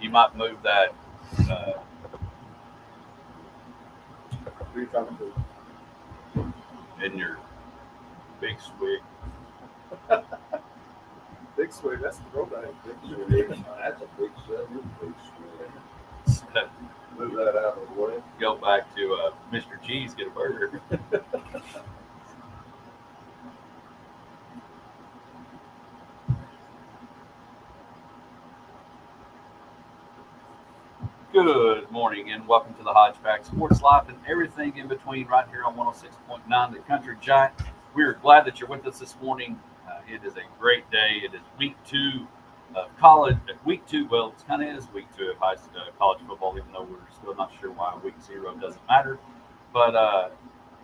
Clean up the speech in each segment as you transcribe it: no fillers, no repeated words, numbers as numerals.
You might move that. Who are you talking to? In your big swig. Big swig. That's the throwback. Big swig. That's a big swig. Big swig. Move that out of the way. Go back to Mr. G's, get a burger. Good morning and welcome to the Hodge Pack Sports Life and everything in between right here on 106.9 The Country Giant. We're glad that you're with us this morning. It is a great day. It is week 2 of college. Week 2, well, it kind of is week 2 of college football, even though we're still not sure why week 0 doesn't matter. But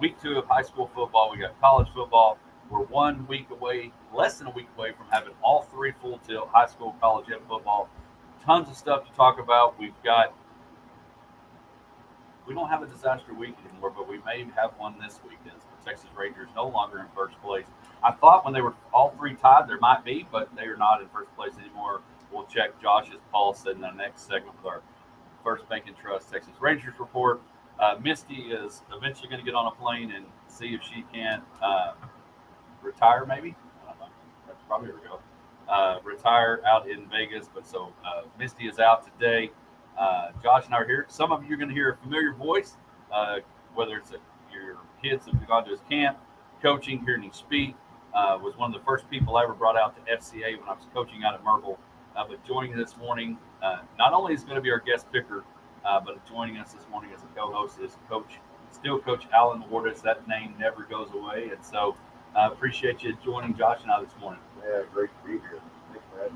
week 2 of high school football, we got college football. We're 1 week away, less than a week away from having all 3 full tilt high school, college, and football. Tons of stuff to talk about. We don't have a disaster week anymore, but we may have one this week as the Texas Rangers no longer in first place. I thought when they were all 3 tied, there might be, but they are not in first place anymore. We'll check Josh's pulse in the next segment with our First Bank and Trust Texas Rangers report. Misty is eventually going to get on a plane and see if she can retire, maybe. I don't know. That's probably where we go. Retire out in Vegas. But so Misty is out today. Josh and I are here. Some of you are going to hear a familiar voice, whether it's your kids have gone to his camp, coaching, hearing him speak. Was one of the first people I ever brought out to FCA when I was coaching out at Myrtle. But joining this morning, not only is going to be our guest picker, but joining us this morning as a co-host is Coach Alan Wardis. That name never goes away. And so I appreciate you joining Josh and I this morning. Yeah, great to be here. Thanks, Brad.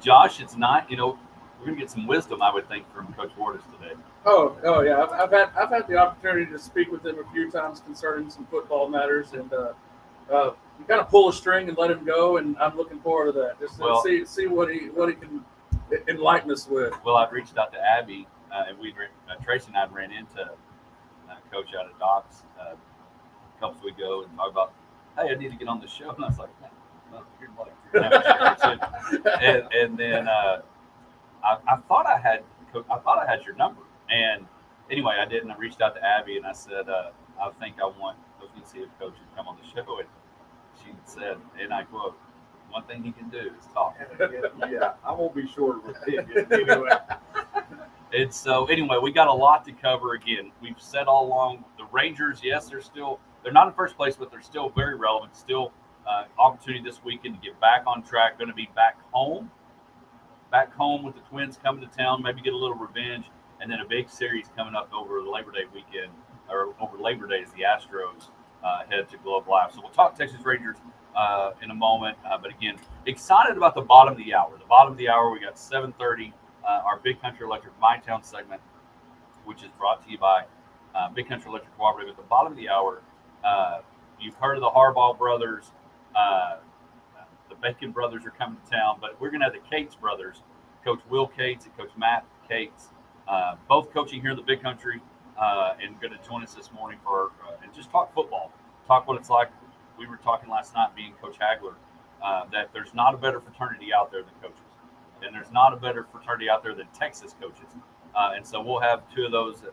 Josh, it's not, we're going to get some wisdom, I would think, from Coach Wardis today. Oh yeah. I've had the opportunity to speak with him a few times concerning some football matters, and you kind of pull a string and let him go, and I'm looking forward to that. Just to see what he can enlighten us with. Well, I've reached out to Abby, and Tracy and I ran into Coach out at Doc's a couple weeks ago and talked about, hey, I need to get on the show, and I was like, well, you're like, and then I thought I had your number, and anyway, I didn't. I reached out to Abby and I said, I was going to see if Coach would come on the show, and she said, and I quote, one thing he can do is talk. Yeah, I won't be short with him anyway. And so anyway, we got a lot to cover. Again, we've said all along, the Rangers, yes, they're not in first place, but they're still very relevant. Still opportunity this weekend to get back on track. Going to be back home with the Twins coming to town, maybe get a little revenge, and then a big series coming up over Labor Day weekend, or over Labor Day as the Astros head to Globe Life. So we'll talk Texas Rangers in a moment. But again, excited about the bottom of the hour. The bottom of the hour, we got 7:30, our Big Country Electric My Town segment, which is brought to you by Big Country Electric Cooperative. At the bottom of the hour, you've heard of the Harbaugh brothers. The Bacon brothers are coming to town, but we're going to have the Cates brothers, Coach Will Cates and Coach Matt Cates, both coaching here in the Big Country, and going to join us this morning for and just talk football, talk what it's like. We were talking last night, being Coach Hagler, that there's not a better fraternity out there than coaches, and there's not a better fraternity out there than Texas coaches, and so we'll have 2 of those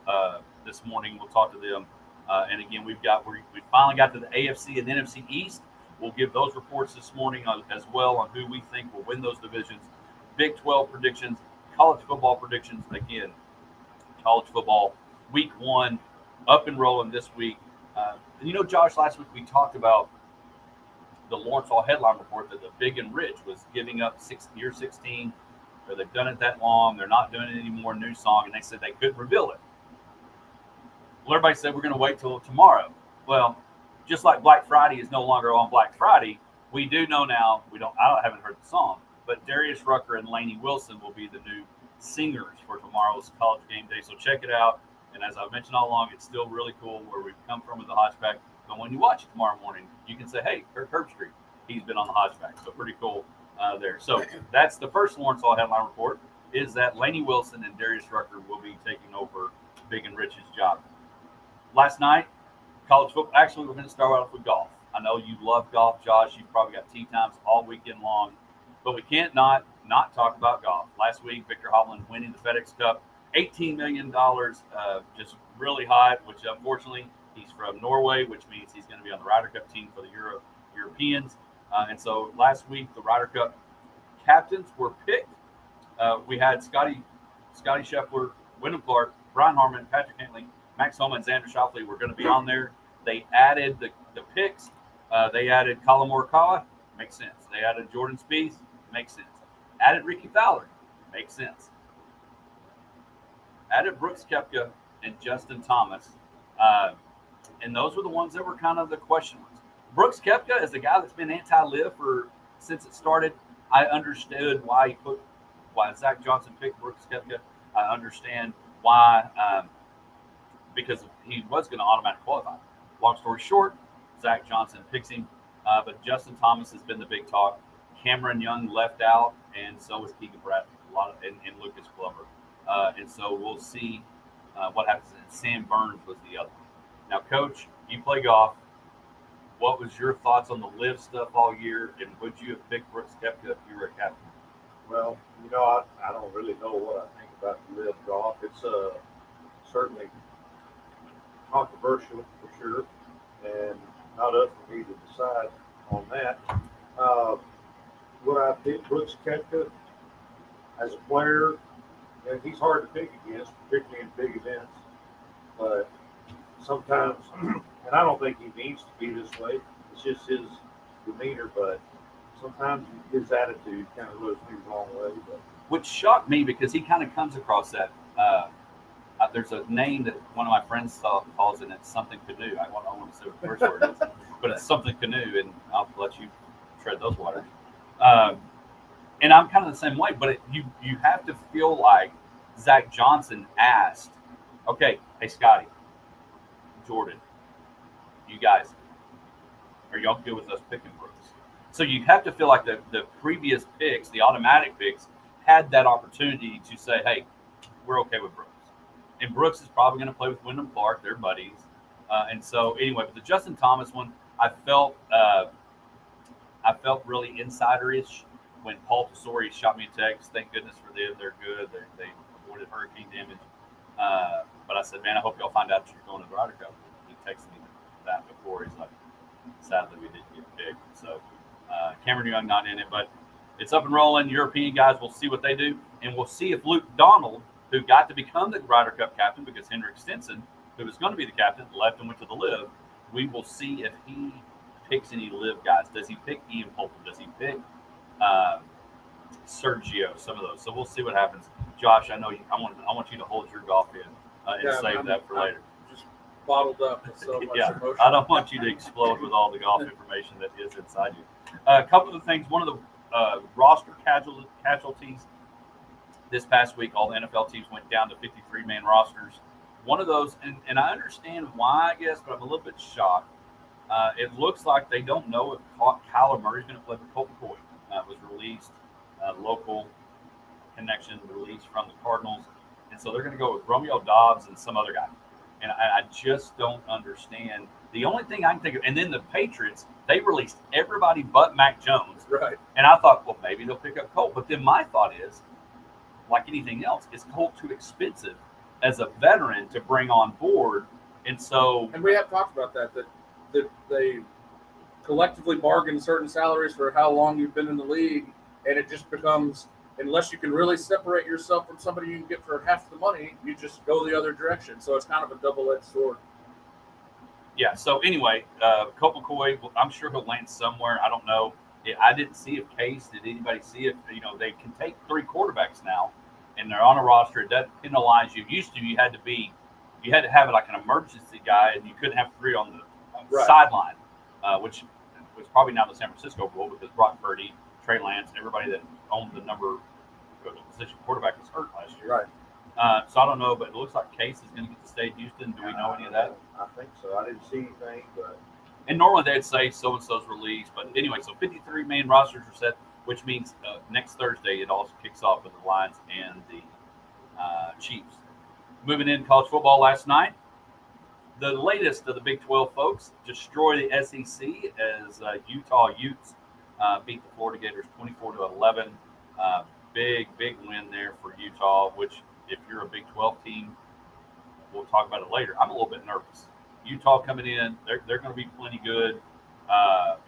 this morning. We'll talk to them, and again, we finally got to the AFC and NFC East. We'll give those reports this morning as well on who we think will win those divisions. Big 12 predictions, college football predictions. Again, college football, week 1, up and rolling this week. And Josh, last week we talked about the Lawrence Hall headline report that the Big and Rich was giving up year 16. Or they've done it that long. They're not doing it anymore, new song. And they said they couldn't reveal it. Well, everybody said we're going to wait till tomorrow. Well, just like Black Friday is no longer on Black Friday, we do know now, I haven't heard the song, but Darius Rucker and Lainey Wilson will be the new singers for tomorrow's College Game Day. So check it out. And as I've mentioned all along, it's still really cool where we've come from with the Hodge Pack. But when you watch it tomorrow morning, you can say, hey, Kirk Herbstreit, he's been on the Hodge Pack. So pretty cool there. So that's the first Lawrence Hall headline report, is that Lainey Wilson and Darius Rucker will be taking over Big and Rich's job. Last night, college football. Actually, we're going to start off with golf. I know you love golf, Josh. You've probably got tee times all weekend long, but we can't not talk about golf. last week. Victor Hovland winning the FedEx Cup. $18 million, just really hot, which unfortunately he's from Norway, which means he's going to be on the Ryder Cup team for the Europeans. And so last week, the Ryder Cup captains were picked. We had Scotty Scheffler, Wyndham Clark, Brian Harmon, Patrick Cantley, Max Homa, and Xander Schauffele were going to be on there. They added the picks. They added Colin Morikawa. Makes sense. They added Jordan Spieth. Makes sense. Added Ricky Fowler. Makes sense. Added Brooks Koepka and Justin Thomas. And those were the ones that were kind of the question marks. Brooks Koepka is the guy that's been anti-live since it started. I understood why Zach Johnson picked Brooks Koepka. I understand why, because he was going to automatically qualify. Long story short, Zach Johnson picks him, but Justin Thomas has been the big talk. Cameron Young left out, and so was Keegan Bradley, and Lucas Glover. And so we'll see what happens. And Sam Burns was the other one. Now, Coach, you play golf. What was your thoughts on the live stuff all year, and would you have picked Brooks Koepka if you were a captain? Well, I don't really know what I think about the live golf. It's certainly controversial for sure, and not up for me to decide on that. Would I pick Brooks Koepka as a player? And he's hard to pick against, particularly in big events. But sometimes, and I don't think he needs to be this way. It's just his demeanor. But sometimes his attitude kind of rubs me the wrong way. But which shocked me because he kind of comes across that. There's a name that one of my friends calls it, and it's something canoe. I want to say what the first word is, but it's something canoe, and I'll let you tread those waters. And I'm kind of the same way, but you have to feel like Zach Johnson asked, okay, hey, Scotty, Jordan, you guys, are y'all good with us picking Brooks? So you have to feel like the previous picks, the automatic picks, had that opportunity to say, hey, we're okay with Brooks. And Brooks is probably going to play with Wyndham Clark. They're buddies. And so anyway, but the Justin Thomas one, I felt really insider-ish when Paul Tesori shot me a text. Thank goodness for them. They're good. They avoided hurricane damage. But I said, man, I hope y'all find out that you're going to the Ryder Cup. He texted me that before. He's like, sadly, we didn't get picked. So Cameron Young not in it. But it's up and rolling. European guys, we'll see what they do. And we'll see if Luke Donald, who got to become the Ryder Cup captain because Henrik Stenson, who was going to be the captain, left and went to the Live. We will see if he picks any Live guys. Does he pick Ian Poulter? Does he pick Sergio? Some of those. So we'll see what happens. Josh, I know I want you to hold your golf in and save that for later. Just bottled up with so much emotion. I don't want you to explode with all the golf information that is inside you. A couple of things. One of the roster casualties this past week, all the NFL teams went down to 53-man rosters. One of those, and I understand why, I guess, but I'm a little bit shocked. It looks like they don't know if Kyler Murray's going to play with Colt McCoy. Was released, local connection released from the Cardinals. And so they're going to go with Romeo Dobbs and some other guy. And I just don't understand. The only thing I can think of, and then the Patriots, they released everybody but Mac Jones. Right. And I thought, well, maybe they'll pick up Colt. But then my thought is, like anything else, is Colt too expensive as a veteran to bring on board? And so, and we have talked about that they collectively bargain certain salaries for how long you've been in the league, and it just becomes, unless you can really separate yourself from somebody you can get for half the money, you just go the other direction. So it's kind of a double-edged sword. Yeah. So anyway, Colt McCoy, I'm sure he'll land somewhere. I don't know. I didn't see if Case. Did anybody see if they can take 3 quarterbacks now, and they're on a roster. It doesn't penalize you. Used to, you had to have like an emergency guy, and you couldn't have 3 on the sideline, which was probably now the San Francisco rule because Brock Purdy, Trey Lance, everybody that owned the position quarterback was hurt last year. Right. So I don't know, but it looks like Case is going to get to stay in Houston. Do we know any of that? I think so. I didn't see anything, but. And normally they'd say so-and-so's released. But anyway, so 53-man rosters are set, which means next Thursday it also kicks off with the Lions and the Chiefs. Moving in college football last night, the latest of the Big 12 folks destroy the SEC as Utah Utes beat the Florida Gators 24-11. big win there for Utah, which if you're a Big 12 team, we'll talk about it later. I'm a little bit nervous. Utah coming in, they're going to be plenty good.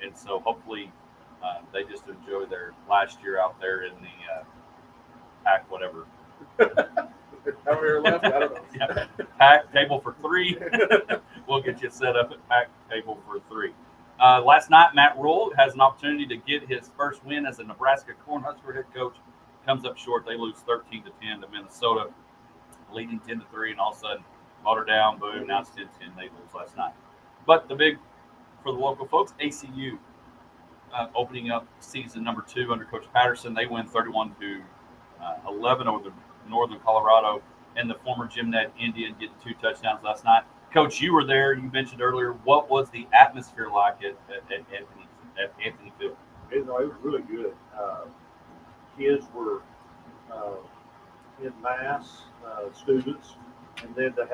And so hopefully they just enjoy their last year out there in the pack, whatever. However left, I don't know. Yeah. Pack table for 3. We'll get you set up at pack table for 3. Last night, Matt Rule has an opportunity to get his first win as a Nebraska Cornhusker head coach. Comes up short. They lose 13-10 to Minnesota, leading 10-3, and all of a sudden motor down, boom, now it's 10-10. They lose last night. But the big, for the local folks, ACU opening up season number 2 under Coach Patterson. They win 31-11 over the Northern Colorado, and the former Gymnat Indian getting 2 touchdowns last night. Coach, you were there. You mentioned earlier. What was the atmosphere like at Anthony Field? It was really good. Kids were in mass, students, and then to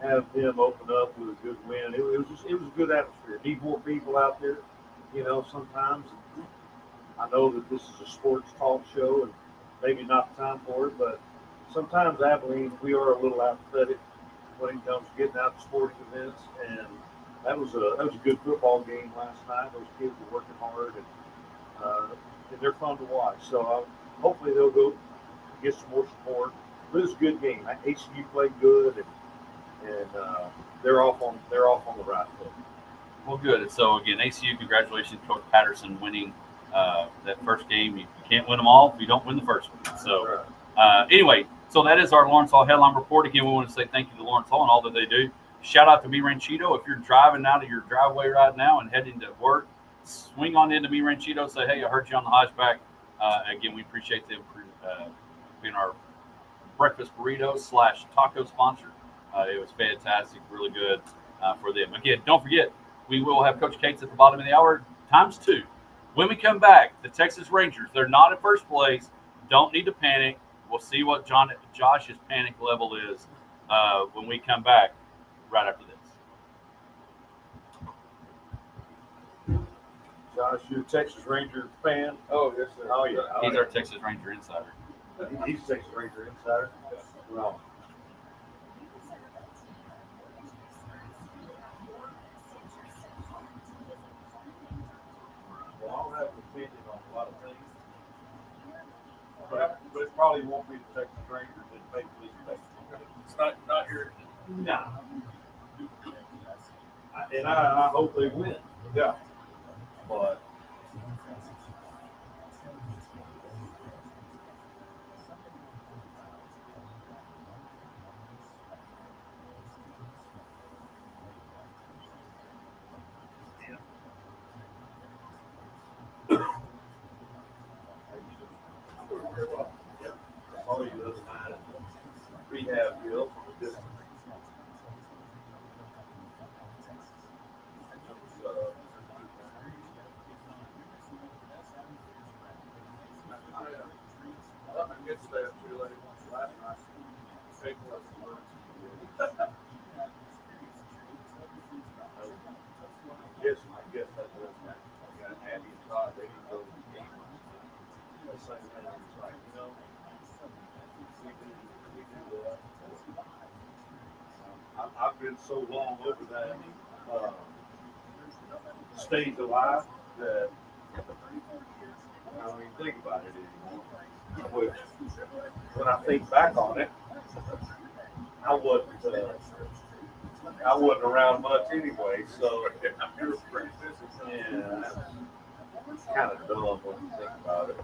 have them open up with a good win, it was a good atmosphere. Need more people out there, sometimes. I know that this is a sports talk show and maybe not the time for it, but sometimes Abilene, we are a little apathetic when it comes to getting out to sporting events, and that was a good football game last night. Those kids were working hard, and they're fun to watch. So hopefully they'll go get some more support. But it was a good game. HCU played good, and they're off on the right foot. Well, good. And so again, ACU, congratulations, Coach Patterson, winning that first game. You can't win them all if you don't win the first one. So anyway, so that is our Lawrence Hall headline report. Again, we want to say thank you to Lawrence Hall and all that they do. Shout out to Mi Ranchito. If you're driving out of your driveway right now and heading to work, swing on into Mi Ranchito. Say, hey, I heard you on the Hodge Pack. Again, we appreciate them being our breakfast burrito / taco sponsor. It was fantastic, really good for them. Again, don't forget, we will have Coach Cates at the bottom of the hour, ×2. When we come back, the Texas Rangers, they're not in first place. Don't need to panic. We'll see what Josh's panic level is when we come back right after this. Josh, you're a Texas Ranger fan? Oh, yes, sir. Oh, yeah. He's our Texas Ranger insider. He's a Texas Ranger insider? Well, I don't have an opinion on a lot of things. But it probably won't be the Texas Rangers that make these Texas. It's not here. Nah. And I hope they win. Yeah. But all you other night rehab deal. Just I get to stay up too late last night. Take less work. I guess that was I got Abby and Todd. They didn't go to the game. The same thing. It's like, we do that. I've been so long over that stage of life that I don't even think about it anymore. Which, when I think back on it, I wasn't around much anyway, so yeah, it's kind of dumb when you think about it.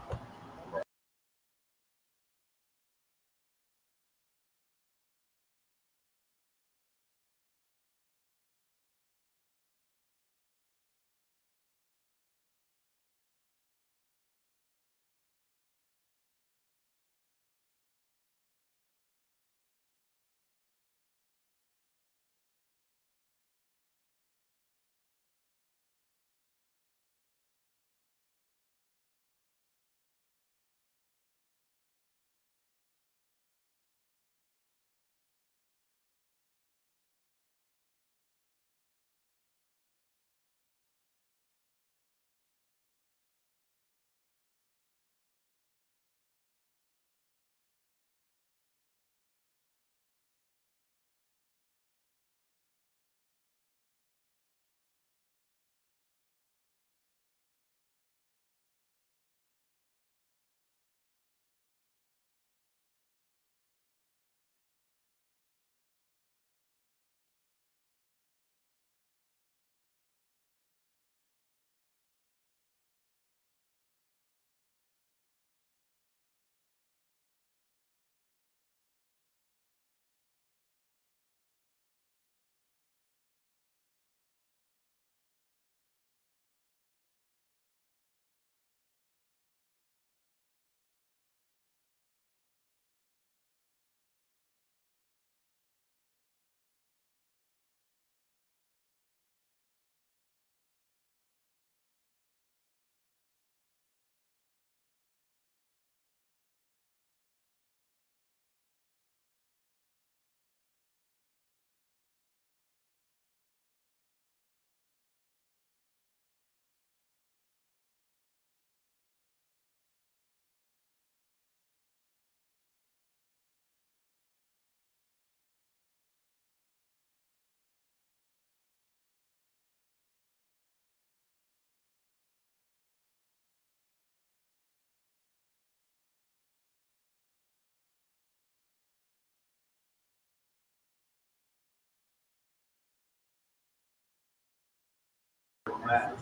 that.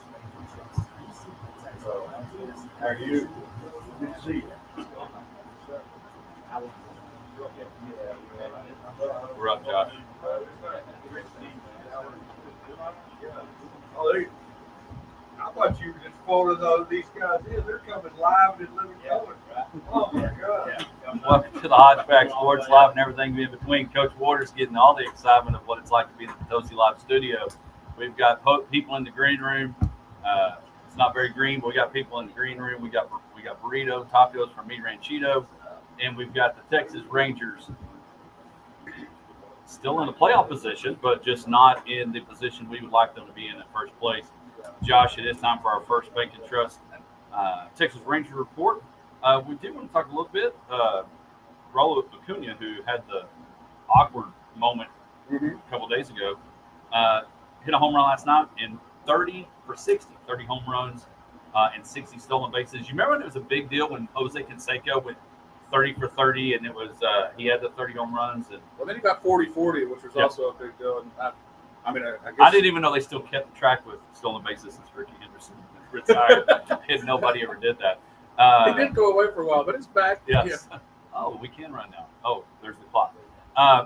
So, how you see? We're up, Josh. Oh, I thought you were just phoning these guys in. They're coming live and living color. Oh my God! Welcome to the Hodge Pack Sports Live and everything in between. Coach Waters getting all the excitement of what it's like to be in the Potosi Live studio. We've got people in the green room. It's not very green, but we got people in the green room. We got burrito tacos from Mi Ranchito, and we've got the Texas Rangers still in a playoff position, but just not in the position we would like them to be in first place. Josh, it is time for our first Bank and Trust Texas Ranger report. We did want to talk a little bit. Raul Acuna, who had the awkward moment a couple days ago, hit a home run last night in 30 for 60, 30 home runs and 60 stolen bases. You remember when it was a big deal when Jose Canseco went 30 for 30 and it was he had the 30 home runs? And well, then he got 40-40, which was also a big deal. And I guess I didn't even know they still kept track with stolen bases since Ricky Henderson retired. And nobody ever did that. He did go away for a while, but it's back. Yes. Yeah. Oh, we can run now. Oh, there's the clock.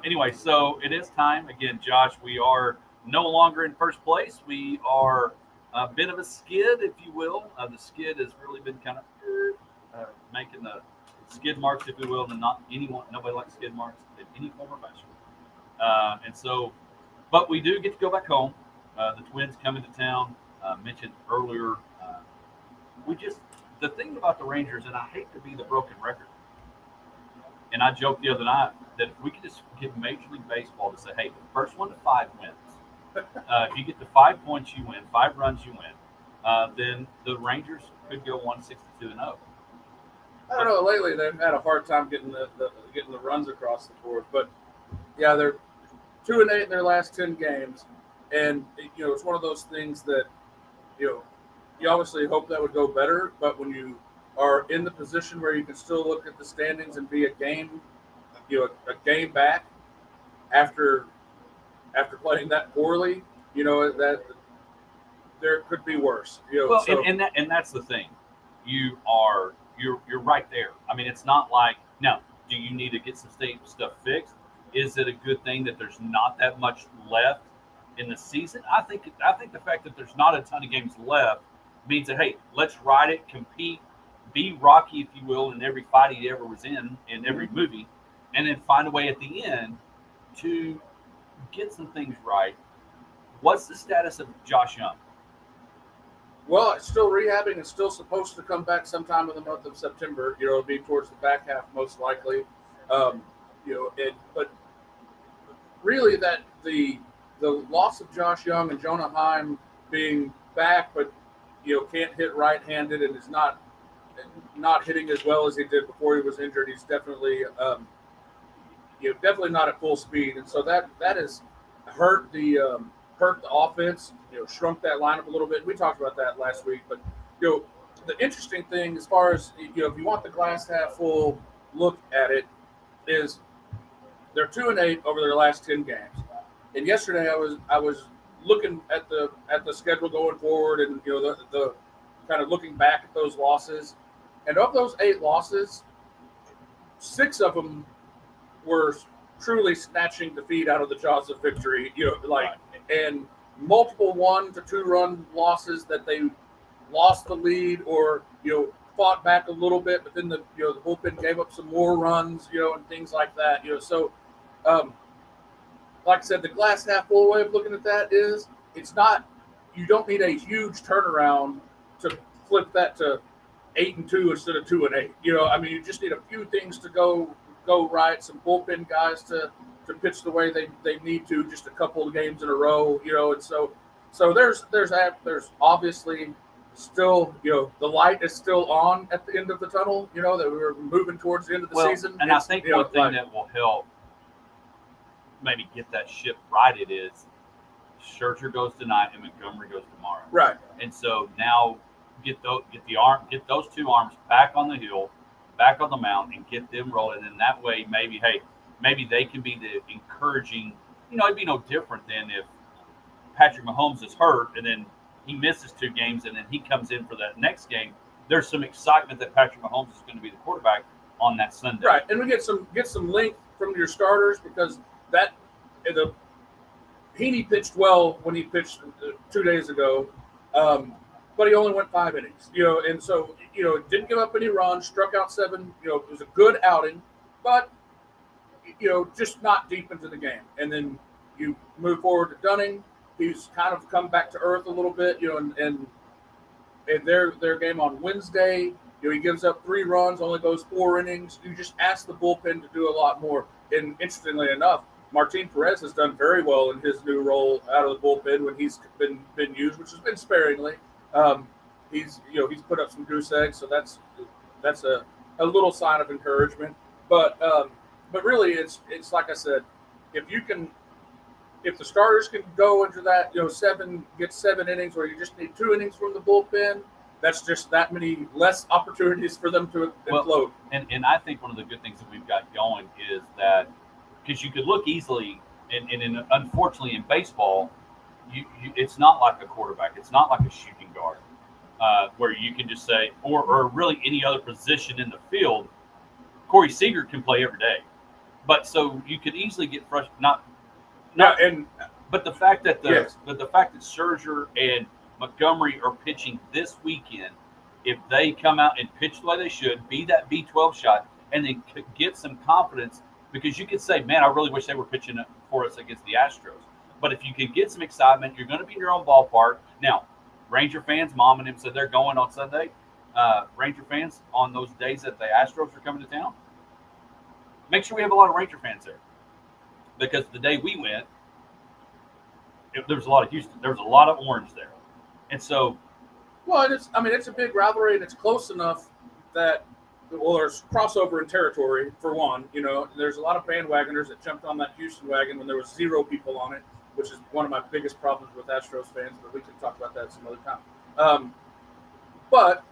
Anyway, so it is time. Again, Josh, we are no longer in first place. We are a bit of a skid, if you will. The skid has really been kind of making the skid marks, if you will, and nobody likes skid marks in any form or fashion. And so, but we do get to go back home. The Twins coming to town. Mentioned earlier, the thing about the Rangers, and I hate to be the broken record, and I joked the other night that if we could just get Major League Baseball to say, hey, the first 1 to 5 wins. If you get to 5 points, you win. 5 runs, you win. Then the Rangers could go 162-0. I don't know. Lately, they've had a hard time getting the runs across the board. But yeah, they're 2-8 in their last 10 games, and it's one of those things that you obviously hope that would go better. But when you are in the position where you can still look at the standings and be a game back after playing that poorly, that there could be worse. Well, and that's the thing. You're right there. I mean, it's not like, now, do you need to get some stuff fixed? Is it a good thing that there's not that much left in the season? I think the fact that there's not a ton of games left means that, hey, let's ride it, compete, be Rocky, if you will, in every fight he ever was in every movie, and then find a way at the end to get some things right. What's the status of Josh Young? Well, it's still rehabbing. It's still supposed to come back sometime in the month of September. It'll be towards the back half most likely. But really that the loss of Josh Young and Jonah Heim being back, but can't hit right-handed and is not hitting as well as he did before he was injured. He's definitely definitely not at full speed, and so that has hurt the offense. Shrunk that lineup a little bit. We talked about that last week, but the interesting thing, as far as if you want the glass half full look at it, is they're 2-8 over their last 10 games. And yesterday I was looking at the schedule going forward, and the kind of looking back at those losses, and of those 8 losses, 6 of them were truly snatching defeat out of the jaws of victory. And multiple 1 to 2 run losses that they lost the lead or fought back a little bit, but then the bullpen gave up some more runs, and things like that. So like I said, the glass half full way of looking at that is it's not. You don't need a huge turnaround to flip that to 8-2 instead of 2-8. You just need a few things to go right. Some bullpen guys to pitch the way they need to, just a couple of games in a row. And so there's obviously still the light is still on at the end of the tunnel. That we're moving towards the end of the season. And I think one thing that will help maybe get that ship righted is Scherzer goes tonight and Montgomery goes tomorrow. Right. And so now get those 2 arms back on the hill, back on the mound, and get them rolling. And that way, maybe they can be the encouraging. It'd be no different than if Patrick Mahomes is hurt and then he misses 2 games, and then he comes in for that next game, there's some excitement that Patrick Mahomes is going to be the quarterback on that Sunday. Right, and we get some length from your starters because Heaney pitched well when he pitched 2 days ago, but he only went 5 innings, and so didn't give up any runs, struck out 7. It was a good outing, but just not deep into the game. And then you move forward to Dunning. He's kind of come back to earth a little bit, and their game on Wednesday, he gives up 3 runs, only goes 4 innings. You just ask the bullpen to do a lot more. And interestingly enough, Martin Perez has done very well in his new role out of the bullpen when he's been used, which has been sparingly. He's put up some goose eggs, so that's a little sign of encouragement. But really, it's like I said, if the starters can go into that, get 7 innings, where you just need 2 innings from the bullpen, that's just that many less opportunities for them to implode. And I think one of the good things that we've got going is that, because you could look easily, and unfortunately in baseball, it's not like a quarterback, it's not like a shooting guard, where you can just say, or really any other position in the field. Corey Seager can play every day, but so you could easily get frustrated. But the fact that Scherzer and Montgomery are pitching this weekend, if they come out and pitch the way they should, be that B12 shot, and then get some confidence, because you could say, man, I really wish they were pitching for us against the Astros. But if you can get some excitement, you're going to be in your own ballpark. Now, Ranger fans, Mom and him said they're going on Sunday. Ranger fans, on those days that the Astros are coming to town, make sure we have a lot of Ranger fans there. Because the day we went, there was a lot of Houston. There was a lot of orange there. And so, well, it's a big rivalry, and it's close enough that, there's crossover in territory, for one. There's a lot of bandwagoners that jumped on that Houston wagon when there was 0 people on it, which is one of my biggest problems with Astros fans, but we can talk about that some other time. But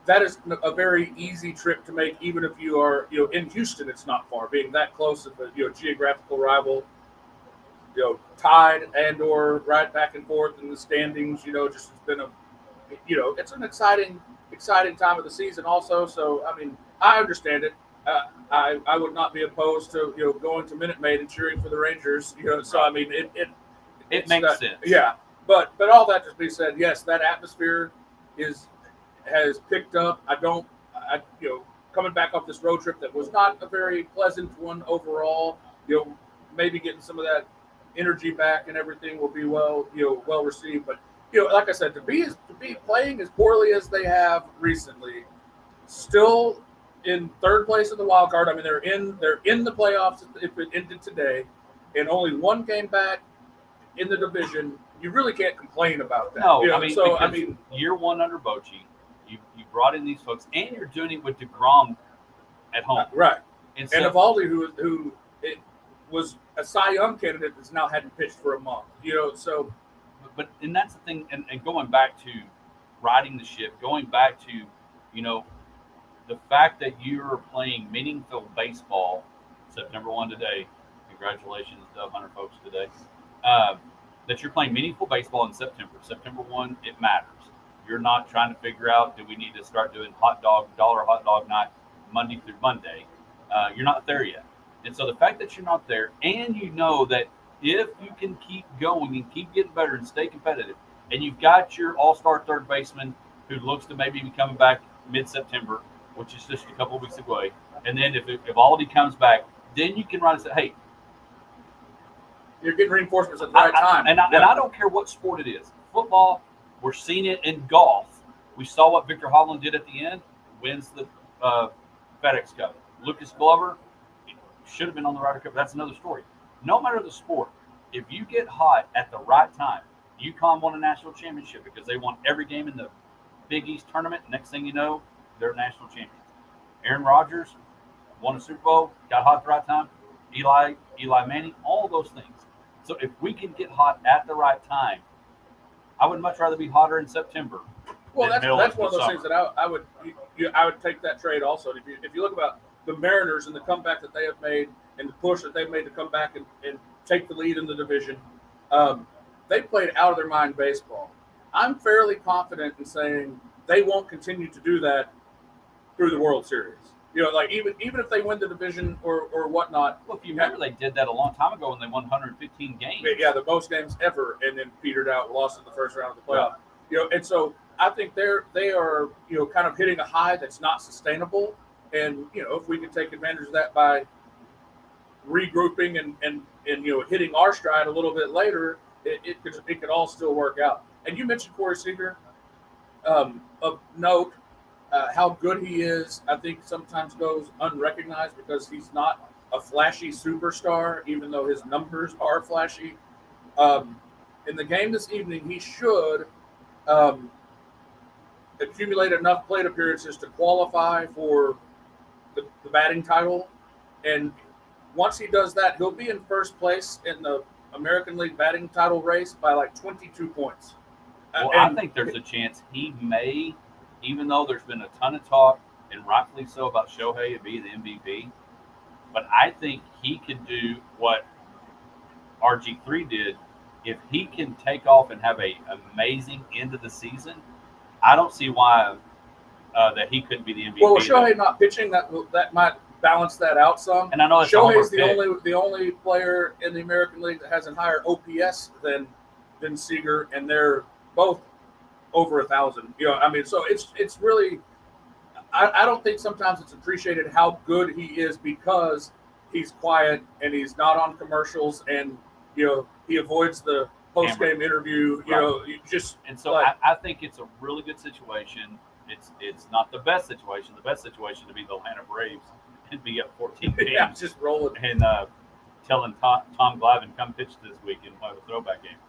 that is a very easy trip to make, even if you are, in Houston. It's not far, being that close of a geographical rival, tied and or right back and forth in the standings. Just it's been it's an exciting time of the season also. So I understand it. I would not be opposed to going to Minute Maid and cheering for the Rangers. So it makes sense. Yeah, but all that to be said, yes, that atmosphere has picked up. Coming back off this road trip that was not a very pleasant one overall. Maybe getting some of that energy back and everything will be well received. But like I said, to be playing as poorly as they have recently, still in 3rd place in the wild card. They're in the playoffs if it ended today, and only 1 game back in the division. You really can't complain about that. No, year 1 under Bochy, you brought in these folks, and you're doing it with DeGrom at home, right? And Eovaldi, who was a Cy Young candidate, that's now hadn't pitched for a month. So. But that's the thing, and going back to riding the ship, going back to, the fact that you're playing meaningful baseball, September 1 today. Congratulations, Dove Hunter folks, today. That you're playing meaningful baseball in September. September 1, it matters. You're not trying to figure out, do we need to start doing $1 hot dog night Monday through Monday? You're not there yet. And so the fact that you're not there, and that if you can keep going and keep getting better and stay competitive, and you've got your all-star third baseman who looks to maybe be coming back mid-September, which is just a couple of weeks away, and then if Aldi comes back, then you can run and say, hey, you're getting reinforcements at the right time. And I don't care what sport it is. Football, we're seeing it in golf. We saw what Victor Hovland did at the end, wins the FedEx Cup. Lucas Glover should have been on the Ryder Cup. That's another story. No matter the sport, if you get hot at the right time, UConn won a national championship because they won every game in the Big East tournament. Next thing you know, they're national champions. Aaron Rodgers won a Super Bowl, got hot at the right time. Eli Manning, all those things. So if we can get hot at the right time, I would much rather be hotter in September. Well, that's one of those things that I would take that trade also. If you look about the Mariners and the comeback that they have made and the push that they've made to come back and take the lead in the division, they played out of their mind baseball. I'm fairly confident in saying they won't continue to do that through the World Series. Like even if they win the division or whatnot. Well, if you remember, they did that a long time ago when they won 115 games. Yeah, the most games ever, and then petered out, lost in the first round of the playoff. Right. And so I think they are kind of hitting a high that's not sustainable. And if we can take advantage of that by regrouping and hitting our stride a little bit later, it could all still work out. And you mentioned Corey Seager. Of note, how good he is, I think sometimes goes unrecognized because he's not a flashy superstar, even though his numbers are flashy. In the game this evening, he should accumulate enough plate appearances to qualify for the batting title. And once he does that, he'll be in first place in the American League batting title race by like 22 points. Well, I think there's a chance he may, even though there's been a ton of talk, and rightfully so, about Shohei being the MVP, but I think he could do what RG3 did. If he can take off and have an amazing end of the season, I don't see why that he couldn't be the MVP. Well, with Shohei not pitching, that might balance that out some. And I know Shohei's the only player in the American League that has a higher OPS than Seager, and they're both over 1,000. So it's really. I don't think sometimes it's appreciated how good he is because he's quiet and he's not on commercials and he avoids the post-game interview. And so I think it's a really good situation. It's not the best situation. The best situation to be the Atlanta Braves and be up 14 games. Yeah, just rolling and telling Tom Glavine come pitch this week and play a throwback game.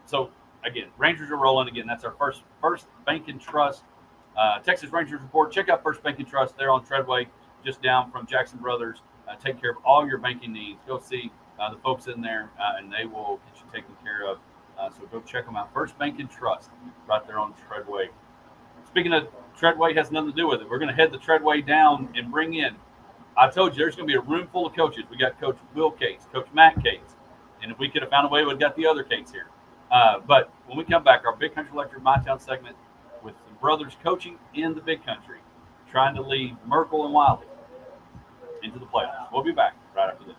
So again, Rangers are rolling again. That's our first Bank and Trust Texas Rangers report. Check out First Bank and Trust. They're on Treadway, just down from Jackson Brothers. Take care of all your banking needs. Go see the folks in there, and they will get you taken care of. So go check them out. First Bank and Trust, right there on Treadway. Speaking of Treadway, has nothing to do with it. We're going to head the Treadway down and bring in. I told you there's going to be a room full of coaches. We got Coach Will Cates, Coach Matt Cates, and if we could have found a way, we'd got the other Cates here. But when we come back, our Big Country Electric My Town segment with the brothers coaching in the Big Country, trying to lead Merkel and Wiley into the playoffs. We'll be back right after this.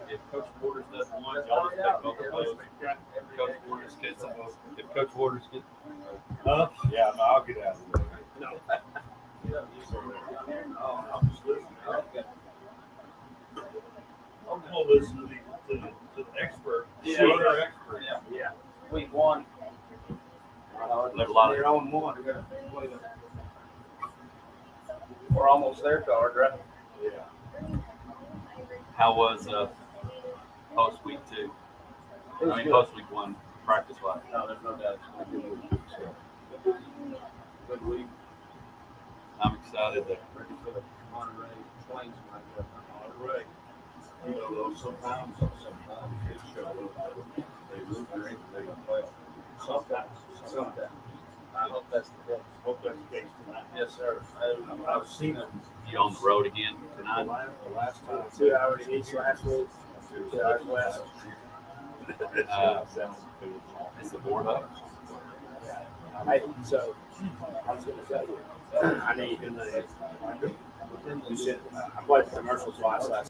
If Coach Waters does one, y'all just take both of those. If Coach Waters gets, Yeah, no, I'll get out of the way. No. I'm just listening. I'm going to listen to the expert. Yeah. The other expert. Yeah. Week one. There's a lot of Your own one. We're almost there, Todd, right? Yeah. how was post week 2? I mean, post week 1 practice wise. No, there's no doubt. It's been a good week. So. Good week. I'm excited that Ready for the Monterey Plains matchup. Monterey. You know, though, sometimes they show up. They lose their ink, they don't play. Sometimes. I hope that's the case. Hope that's the case tonight. Yes, sir. I've seen them. you on the road again The tonight. last time. 2 hours each last week. 2 hours west. Is the board up? I was going to say, I need you said I played commercials last.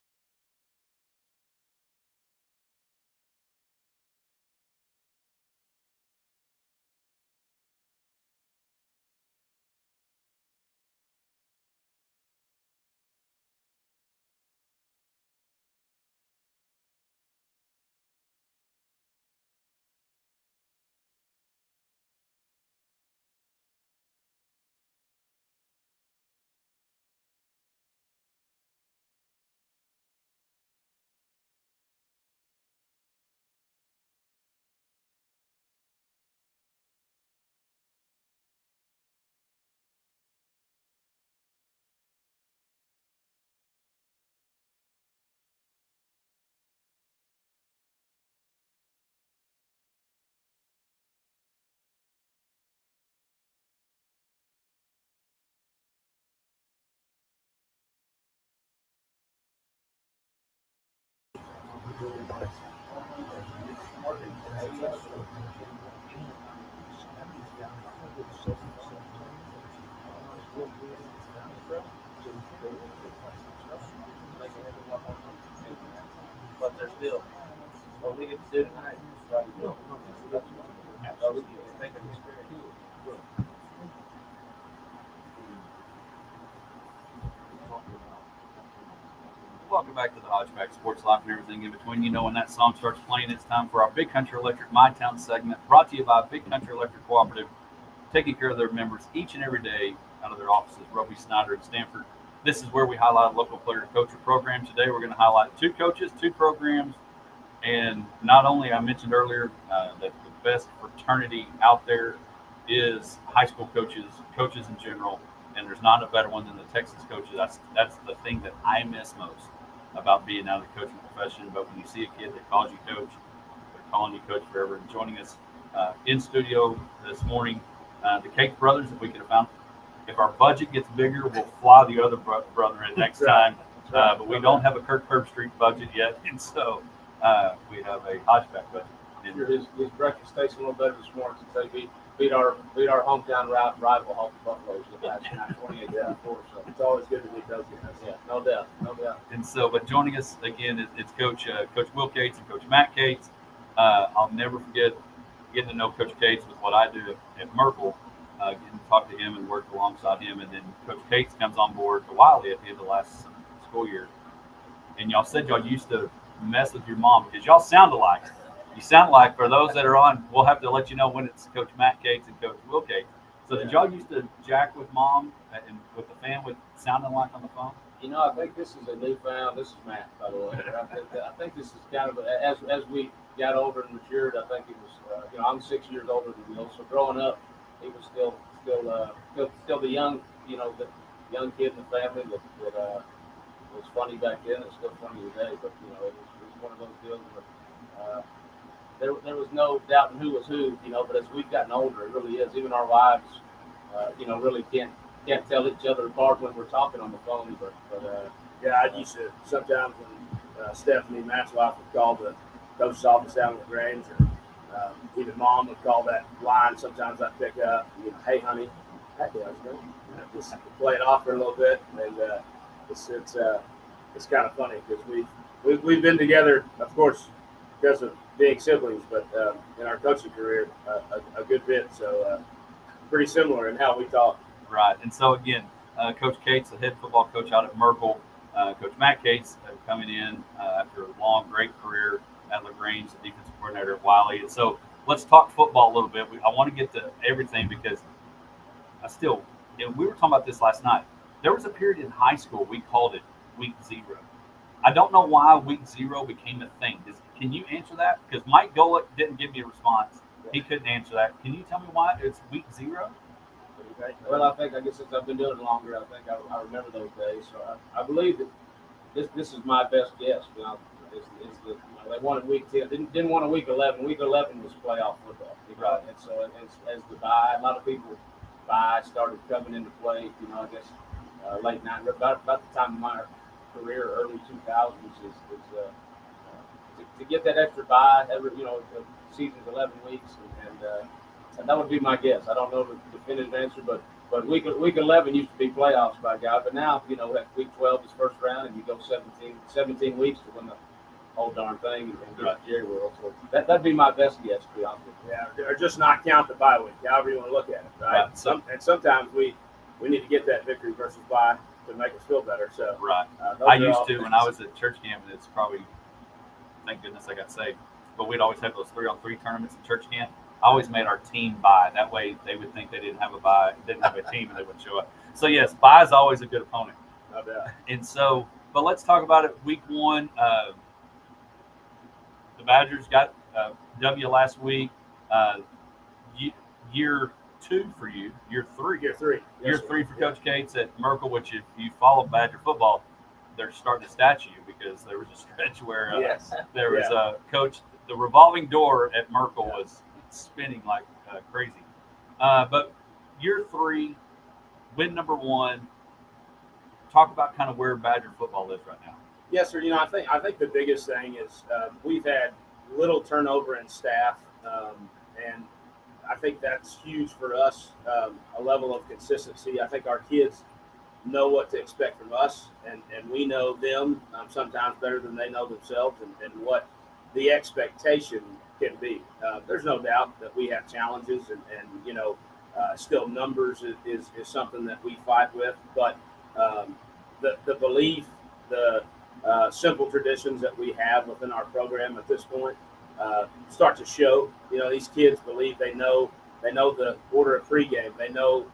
But there's still what we get to do tonight. Welcome back to the Hodge Pack Sports Life and everything in between. You know, when that song starts playing, it's time for our Big Country Electric My Town segment, brought to you by Big Country Electric Cooperative, taking care of their members each and every day out of their offices, Roby Snyder and Stanford. This is where we highlight a local player, coach, or program. Today, we're going to highlight 2 coaches, 2 programs, and not only, I mentioned earlier that the best fraternity out there is high school coaches, coaches in general, and there's not a better one than the Texas coaches. That's the thing that I miss most about being out of the coaching profession. But when you see a kid that calls you coach, they're calling you coach forever. And joining us in studio this morning, the Cake brothers, if we could have found. If our budget gets bigger, we'll fly the other brother in next time. But we don't have a Kirk Street budget yet, and so we have a Hodge Pack budget. His breakfast tastes a little better this morning since they beat our hometown rival, Hawks Buffaloes, last night, 28-4. So it's always good to beat those guys. Yeah, no doubt. And so, but joining us again, it's Coach Will Cates and Coach Matt Cates. I'll never forget getting to know Coach Cates with what I do at Merkel. Getting to talk to him and work alongside him, and then Coach Cates comes on board to Wiley at the end of last school year. And y'all said y'all used to mess with your mom because y'all sound alike. You sound like, for those that are on, we'll have to let you know when it's Coach Matt Cates and Coach Will Cates. So did y'all used to jack with mom and with the fan with sounding like on the phone? You know, I think this is a newfound. This is Matt, by the way. I think this is kind of as we got older and matured. I think it was. I'm 6 years older than Will, so growing up, he was still the young, the young kid in the family that was funny back then. It's still funny today, but it was one of those deals where there was no doubting who was who, But as we've gotten older, it really is. Even our wives, really can't tell each other apart when we're talking on the phone. But yeah, I used to sometimes when Stephanie, Matt's wife, would call the coach's office down at Grange, or even mom would call that line. Sometimes I'd pick up, hey, honey, just play it off for a little bit, and it's kind of funny because we've been together, of course, because of being siblings, but in our coaching career, a good bit. So pretty similar in how we talk. Right. And so again, Coach Cates, the head football coach out at Merkel, Coach Matt Cates coming in after a long, great career at LaGrange, the defensive coordinator at Wiley. And so let's talk football a little bit. I want to get to everything because we were talking about this last night. There was a period in high school we called it week 0. I don't know why week 0 became a thing. Can you answer that? Because Mike Golick didn't give me a response. He couldn't answer that. Can you tell me why it's week 0? Well, I guess since I've been doing it longer, I think I remember those days. So I believe that this is my best guess. They wanted week 10. Didn't want a week 11. Week 11 was playoff football. Right. And so as the bye, a lot of people started coming into play. I guess late 90s, about the time of my career, early 2000s is to get that extra bye. The season's 11 weeks, and that would be my guess. I don't know the definitive answer, but week 11 used to be playoffs by God, but now that week 12 is first round, and you go 17 weeks to win the whole darn thing and get the Jerry World. So that'd be my best guess, to be honest with you. Yeah, or just not count the bye week, however you want to look at it, right? And sometimes we need to get that victory versus bye to make us feel better. So I used to when I was at church camp, and it's probably, thank goodness I got saved, but we'd always have those 3-on-3 tournaments at church camp. I always made our team bye. That way they would think they didn't have a team, and they wouldn't show up. So yes, bye is always a good opponent. No doubt. And so, but let's talk about it. Week 1, the Badgers got W last week. Year 2 for you. Year 3. Year 3. Year 3 for Coach Cates at Merkel, which if you follow Badger football, they're starting to statue you because there was a stretch where there was a coach. The revolving door at Merkel was spinning like crazy. But year 3, win number 1. Talk about kind of where Badger football is right now. Yes, sir. I think the biggest thing is we've had little turnover in staff, and I think that's huge for us. A level of consistency. I think our kids know what to expect from us, and we know them sometimes better than they know themselves, and what the expectation can be. There's no doubt that we have challenges, and still numbers is something that we fight with, but the belief, the simple traditions that we have within our program at this point start to show. These kids believe they know the order of pregame. They know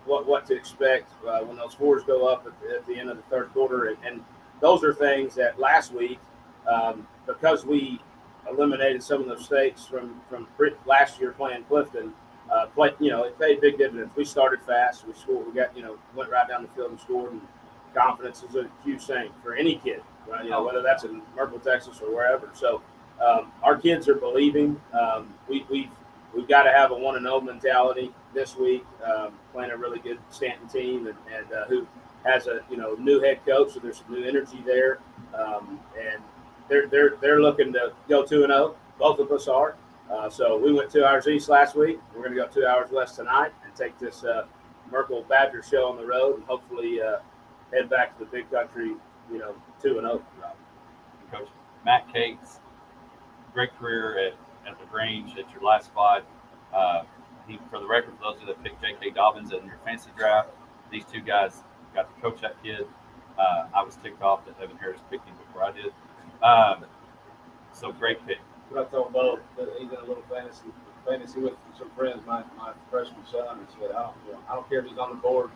what to expect when those fours go up at the end of the third quarter, and those are things that last week, because we eliminated some of the mistakes from last year playing Clifton, it paid big dividends. We started fast. We scored. We got went right down the field and scored. And confidence is a huge thing for any kid, right? Whether that's in Merkel, Texas, or wherever. So our kids are believing. We've got to have a 1-0 mentality this week. Playing a really good Stanton team, and who has a new head coach, so there's some new energy there. And they're looking to go 2-0. Both of us are. So we went 2 hours east last week. We're going to go 2 hours west tonight and take this Merkel Badger show on the road, and hopefully head back to the big country, 2-0. Coach Matt Cates, great career at LaGrange at your last spot. For the record, for those of you that picked J.K. Dobbins in your fantasy draft, these two guys got to coach that kid. I was ticked off that Evan Harris picked him before I did. So great pick. What I told Bo, he's in a little fantasy with some friends, my freshman son, and said, I don't care if he's on the board.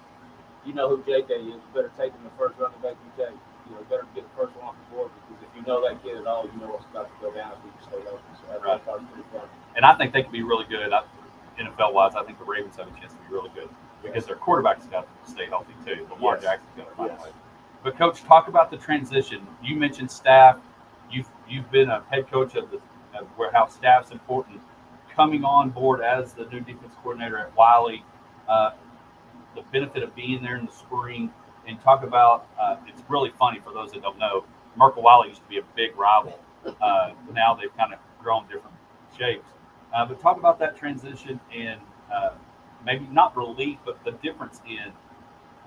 You know who JK is. You better take him the first running back you take. You better get the first one off the board, because if you know that kid at all, you know what's about to go down if he can stay healthy. So I thought it was pretty fun. And I think they could be really good. NFL-wise, I think the Ravens have a chance to be really good because their quarterback's got to stay healthy too. Lamar Jackson's got to find a way. But Coach, talk about the transition. You mentioned staff. You've been a head coach of how staff's important. Coming on board as the new defense coordinator at Wiley, the benefit of being there in the spring, and talk about it's really funny for those that don't know. Merkel Wiley used to be a big rival. Now they've kind of grown different shapes. But talk about that transition and maybe not relief, but the difference in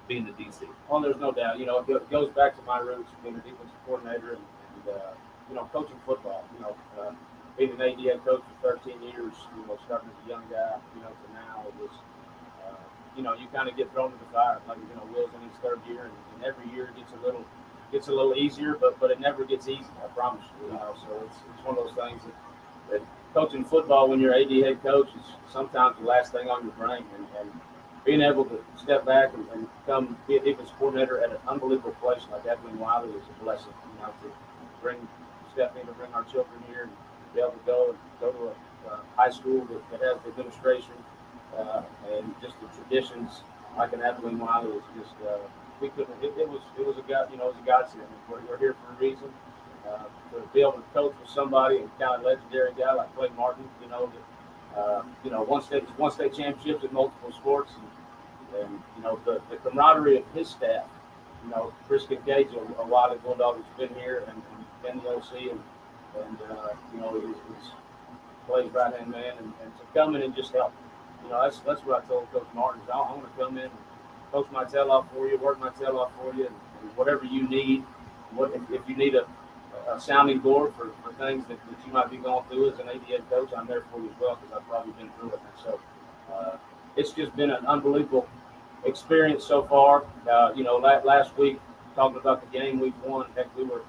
being the DC. Well, there's no doubt. It goes back to my roots, being a defensive coordinator and coaching football. Being an AD head coach for 13 years, starting as a young guy, to now, it was, you kind of get thrown to the fire. Like, Will's in his third year, and every year it gets a little easier, but it never gets easy. I promise you. So it's one of those things that coaching football when you're AD head coach is sometimes the last thing on your brain, and being able to step back and come be a defense coordinator at an unbelievable place like Abilene Wiley is a blessing. To bring Stephanie, to bring our children here, and be able to go to a high school that has the administration and just the traditions like an Abilene Wiley is just we couldn't. It was a god. It was a godsend. We're here for a reason. To be able to coach with somebody, and kind of legendary guy like Blake Martin, one state championships in multiple sports, and the camaraderie of his staff. Chris Kincaid's a Wiley Bulldog who's been here and been the OC, and and he's plays right hand man, and to come in and just help. That's what I told Coach Martin. I want to come in and coach my tail off for you, work my tail off for you, and whatever you need. If you need a sounding board for things that you might be going through as an AD head coach, I'm there for you as well because I've probably been through it. And so it's just been an unbelievable experience so far. Last week, talking about the game week 1, heck, we were,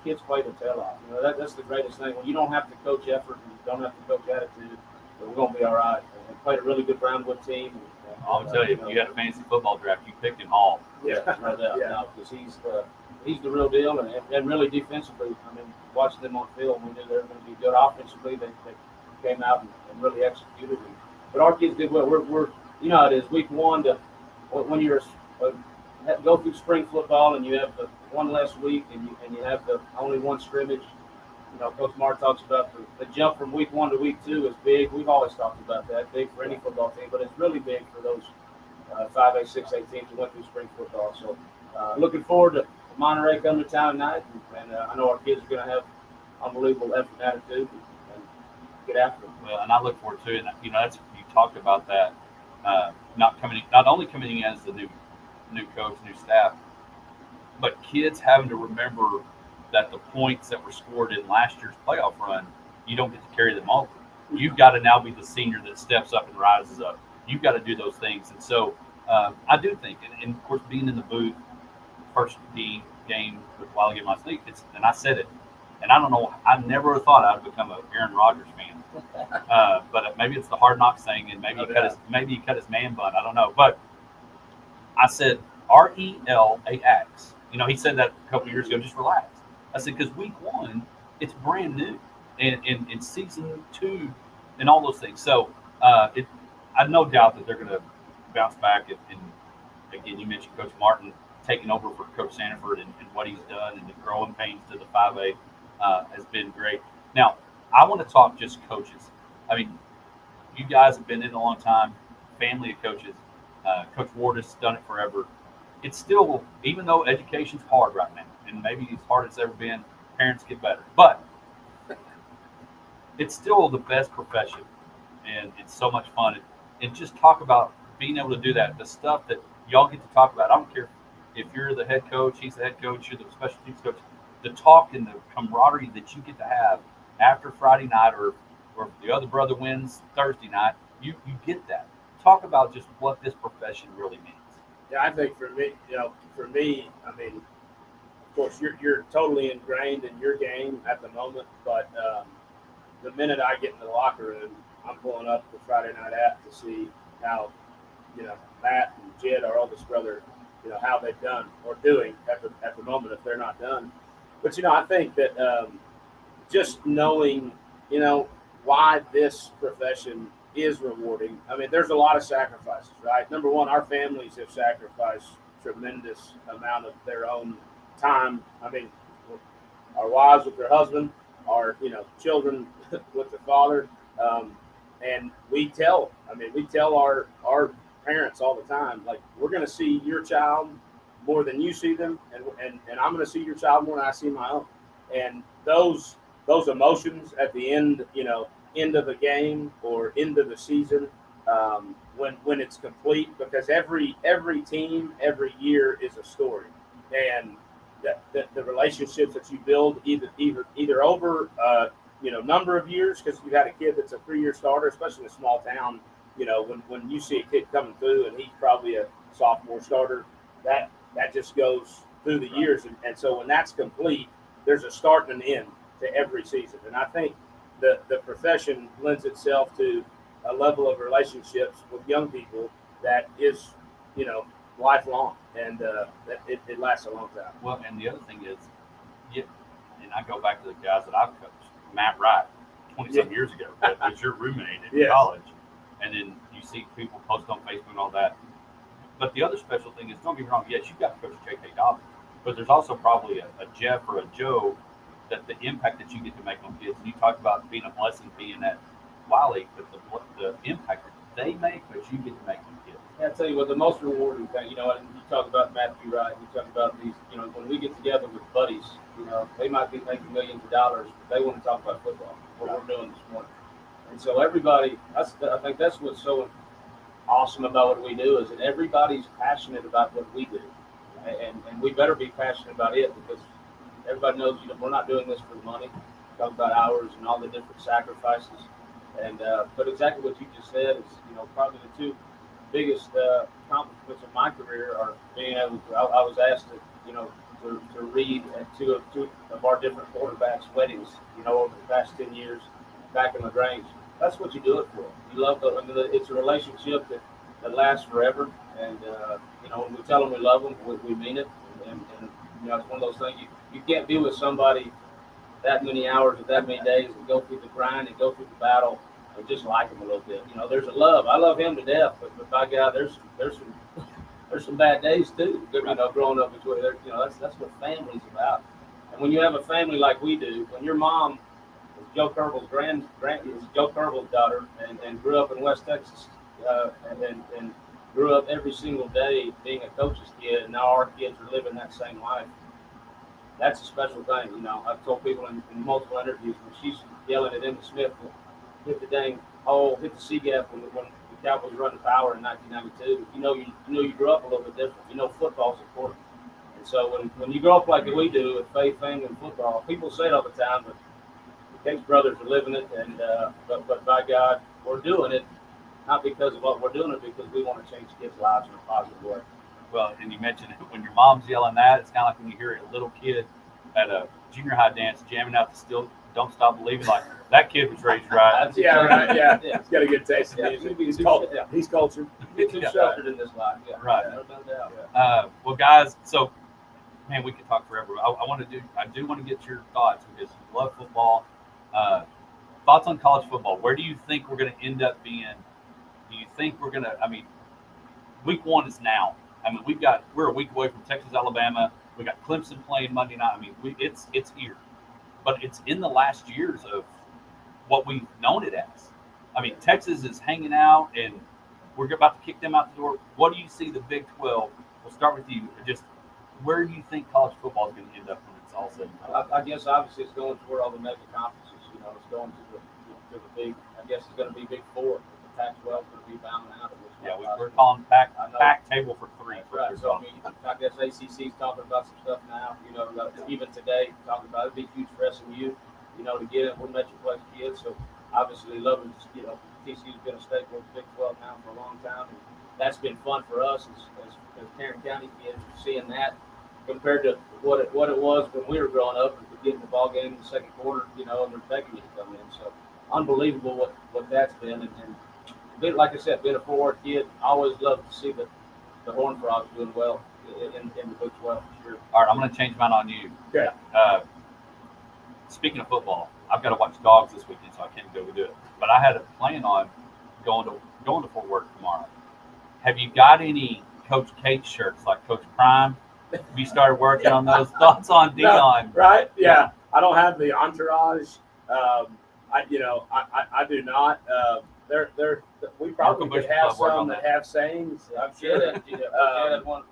kids play their tail off. That's the greatest thing. When you don't have to coach effort and you don't have to coach attitude, we're going to be all right. And played a really good Brownwood team. I'll tell you, if you had a fantasy football draft, you picked him all. Yeah, no doubt. Yeah. Because he's the real deal, and really defensively. I mean, watching them on field, we knew they were going to be good offensively. They came out and really executed. But our kids did well. We're how it is. Week 1 when you're go through spring football and you have the one less week and you have the only one scrimmage. Coach Mark talks about the jump from week 1 to week 2 is big. We've always talked about that, big for any football team, but it's really big for those 5A, 6A teams who went through spring football. So looking forward to Monterey coming to town tonight, and I know our kids are going to have unbelievable effort and attitude and get after it. Well, and I look forward to it. And, that's you talked about that, not only coming in as the new coach, new staff, but kids having to remember that the points that were scored in last year's playoff run, you don't get to carry them over. You've got to now be the senior that steps up and rises up. You've got to do those things. And so I do think, and of course, being in the booth, first D game with Wiley Game Last Week, and I said it, and I don't know, I never thought I'd become an Aaron Rodgers fan. But maybe it's the Hard Knocks thing, and maybe he cut his man bun. I don't know. But I said, RELAX. He said that a couple of years ago, just relax. I said, because week 1, it's brand new, and in season 2, and all those things. So I have no doubt that they're going to bounce back. And again, you mentioned Coach Martin taking over for Coach Sanford and what he's done, and the growing pains to the 5A has been great. Now, I want to talk just coaches. I mean, you guys have been in a long time, family of coaches. Coach Ward has done it forever. It's still, even though education's hard right now, and maybe as hard as it's ever been, parents get better. But it's still the best profession, and it's so much fun. And just talk about being able to do that, the stuff that y'all get to talk about. I don't care if you're the head coach, he's the head coach, you're the special teams coach, the talk and the camaraderie that you get to have after Friday night or if the other brother wins Thursday night, you get that. Talk about just what this profession really means. Yeah, I think for me, I mean, of course, you're totally ingrained in your game at the moment, but the minute I get in the locker room, I'm pulling up the Friday night app to see how, Matt and Jed, our oldest brother, how they've done or doing at the moment if they're not done. But, I think that just knowing, why this profession is rewarding. I mean, there's a lot of sacrifices, right? Number one, our families have sacrificed tremendous amount of their own time. I mean, our wives with their husband, our children with their father, and we tell our parents all the time, like, we're going to see your child more than you see them, and I'm going to see your child more than I see my own. And those emotions at the end, end of the game or end of the season, when it's complete, because every team every year is a story, and the relationships that you build either over number of years, because you had a kid that's a 3-year starter, especially in a small town, when you see a kid coming through and he's probably a sophomore starter, that just goes through the years, and so when that's complete, there's a start and an end to every season. And I think the profession lends itself to a level of relationships with young people that is, lifelong, and it lasts a long time. Well, and the other thing is, and I go back to the guys that I've coached. Matt Wright, 20-some years ago, that was your roommate in college. And then you see people post on Facebook and all that. But the other special thing is, don't get me wrong, yes, you've got Coach J.K. Dobbins, but there's also probably a Jeff or a Joe, that the impact that you get to make on kids. And you talk about being a blessing being at Wiley, but the impact that they make, but you get to make on kids. Yeah, I tell you what, the most rewarding thing, and you talk about Matthew Wright, you talk about these, when we get together with buddies, they might be making millions of dollars, but they want to talk about football, what we're doing this morning. And so everybody, I think that's what's so awesome about what we do is that everybody's passionate about what we do, and we better be passionate about it because everybody knows we're not doing this for the money. We talk about hours and all the different sacrifices, and but exactly what you just said is probably the two biggest accomplishments of my career are being able to. I was asked to read at two of our different quarterbacks' weddings, over the past 10 years back in LaGrange. That's what you do it for. You love it's a relationship that lasts forever. And, when we tell them we love them, we mean it. And it's one of those things you can't be with somebody that many hours or that many days and go through the grind and go through the battle and just like them a little bit. There's a love. I love him to death, but by God, there's some bad days too. Growing up between that's what family's about. And when you have a family like we do, when your mom is Joe Kerbel's is Joe Kerbel's daughter, and grew up in West Texas, and grew up every single day being a coach's kid, and now our kids are living that same life. That's a special thing. I've told people in multiple interviews when she's yelling at Emmitt Smith to hit the dang hole, hit the C gap when the Cowboys run the power in 1992. You grew up a little bit different. Football's important. And so when you grow up like we do with faith, family, and football, people say it all the time, but the Case brothers are living it, and but by God, we're doing it not because of what we're doing it, because we want to change kids' lives in a positive way. Well, and you mentioned when your mom's yelling that, it's kind of like when you hear a little kid at a junior high dance jamming out the "Still Don't Stop Believing," like that kid was raised right. Yeah, right. Yeah, he's got a good taste in Yeah, music. he's cultured. You're too sheltered in this life. Yeah, Right. No doubt. Well, guys, so man, we could talk forever. I do want to get your thoughts because you love football. Thoughts on college football? Where do you think we're going to end up being? Do you think we're going to? I mean, week 1 is now. I mean, we're a week away from Texas, Alabama. We got Clemson playing Monday night. I mean, it's here, but it's in the last years of what we've known it as. I mean, Texas is hanging out, and we're about to kick them out the door. What do you see the Big 12? We'll start with you. Just where do you think college football is going to end up when it's all said and done? I guess obviously it's going toward all the mega conferences. It's going to the big. I guess it's going to be Big 4. The Pac-12 is going to be bound out. Yeah, we're calling pack table for 3. That's right. So I guess ACC's talking about some stuff now. Even today talking about it'd be huge for SMU. To get it, we're Metroplex kids. So obviously loving. TCU's been a staple of the Big 12 now for a long time, and that's been fun for us as Tarrant County kids seeing that compared to what it was when we were growing up and getting the ball game in the second quarter. And they're begging you to come in. So unbelievable what that's been and like I said, being a forward kid, I always love to see the Horned Frogs doing well in the Big 12 for sure. All right, I'm going to change mine on you. Okay. Speaking of football, I've got to watch Dogs this weekend, so I can't go do it. But I had a plan on going to Fort Worth tomorrow. Have you got any Coach Kate shirts like Coach Prime? Have you started working on those? Thoughts on Dion? No, right? Yeah. I don't have the entourage. I do not. We probably could have some that have sayings. I'm sure. Had one.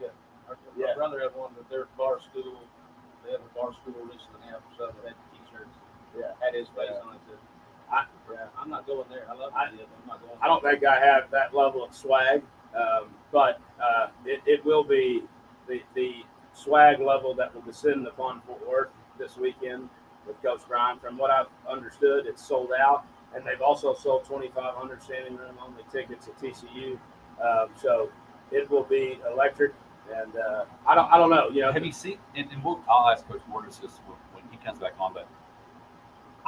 My brother had one with their bar school. They have a bar school recently or something that had T-shirts. Yeah. Had his face on it. I'm not going there. I love it. I'm not going. I don't think I have that level of swag, but it will be the swag level that will descend upon Fort Worth this weekend with Coach Prime. From what I've understood, it's sold out. And they've also sold 2,500 standing room only tickets at TCU, so it will be electric. And I don't know. Have you seen? And I'll ask Coach Mortis this when he comes back on. But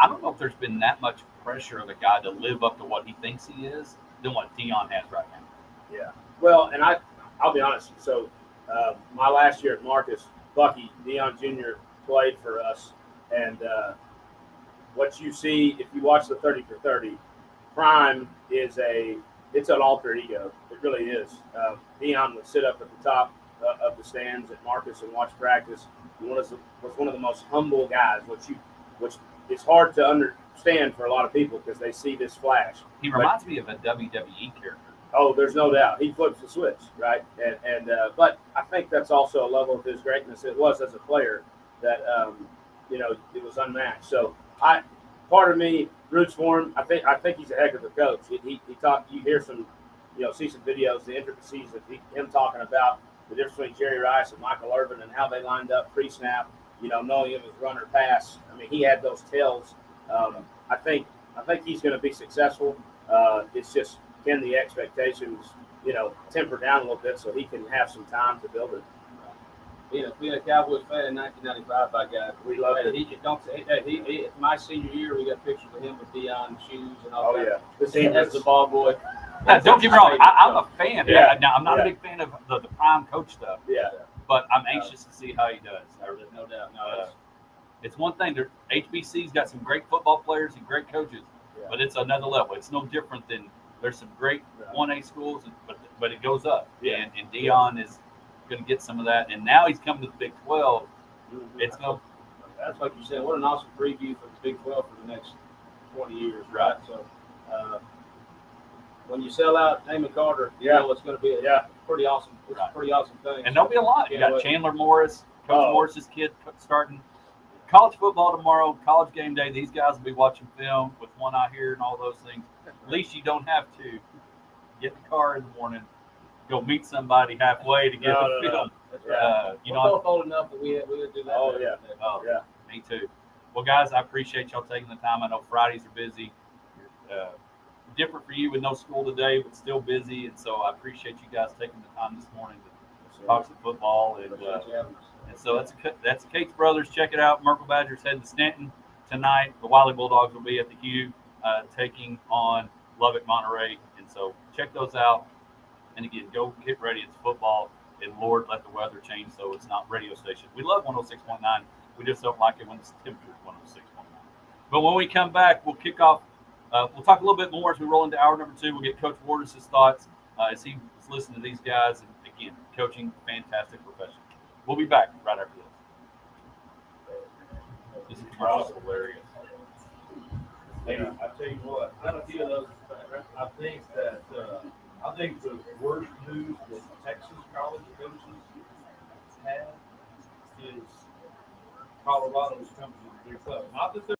I don't know if there's been that much pressure of a guy to live up to what he thinks he is than what Dion has right now. Yeah. Well, and I'll be honest. So my last year at Marcus, Bucky Dion Jr. played for us, and. What you see if you watch the 30 for 30, Prime it's an alter ego. It really is. Dion would sit up at the top of the stands at Marcus and watch practice. He was one of the most humble guys, which is hard to understand for a lot of people because they see this flash. He reminds me of a WWE character. Oh, there's no doubt. He flips the switch, right? But I think that's also a level of his greatness. It was as a player that it was unmatched. So part of me roots for him. I think he's a heck of a coach. He talk. You hear some, see some videos, the intricacies of him talking about the difference between Jerry Rice and Michael Irvin and how they lined up pre-snap. Knowing him as runner pass. I mean, he had those tells. I think he's going to be successful. It's just, can the expectations, temper down a little bit so he can have some time to build it. Being a Cowboys fan in 1995, by God, We love it. My senior year, we got pictures of him with Deion shoes and all Oh that. yeah, the team As the ball boy. Yeah, don't get me wrong. I'm a fan. Yeah. Now, I'm not Yeah. a big fan of the prime coach stuff, Yeah. but I'm anxious to see how he does. No doubt. No, It's one thing. HBC's got some great football players and great coaches, Yeah. but it's another level. It's no different than there's some great 1A schools, but it goes up. Yeah. And Deion is going to get some of that. And now he's coming to the Big 12. It's no. that's like you said. What an awesome preview for the Big 12 for the next 20 years, Right. So, when you sell out Damon Carter, it's going to be a pretty awesome. It's Right. a pretty awesome thing. And there'll be a lot. You Yeah, got but- Chandler Morris, Coach Oh. Morris's kid starting college football tomorrow, college game day. These guys will be watching film with one eye here and all those things. At least you don't have to get in the car in the morning, go meet somebody halfway to get No, the no, film. That's right. You We're know, both old enough that we would do that. Oh, back yeah. in the day. oh, Yeah. me too. Well, guys, I appreciate y'all taking the time. I know Fridays are busy. Different for you with no school today, but still busy. And so I appreciate you guys taking the time this morning to talk some football. And Appreciate you having us. And so that's the Cates Brothers. Check it out. Merkle Badgers heading to Stanton tonight. The Wiley Bulldogs will be at the Hugh taking on Lubbock Monterey. And so check those out. And again, go get ready. It's football. And Lord, let the weather change so it's not radio station. We love 106.9. We just don't like it when the temperature is 106.9. But when we come back, we'll kick off. We'll talk a little bit more as we roll into hour number 2. We'll get Coach Wardis' thoughts as he was listening to these guys. And again, coaching, fantastic profession. We'll be back right after this. This is commercial hilarious. Hey, I tell you what, Got a few of those. I think that I think the worst news that Texas college coaches have is Colorado's coming to the Big 12. Not that they're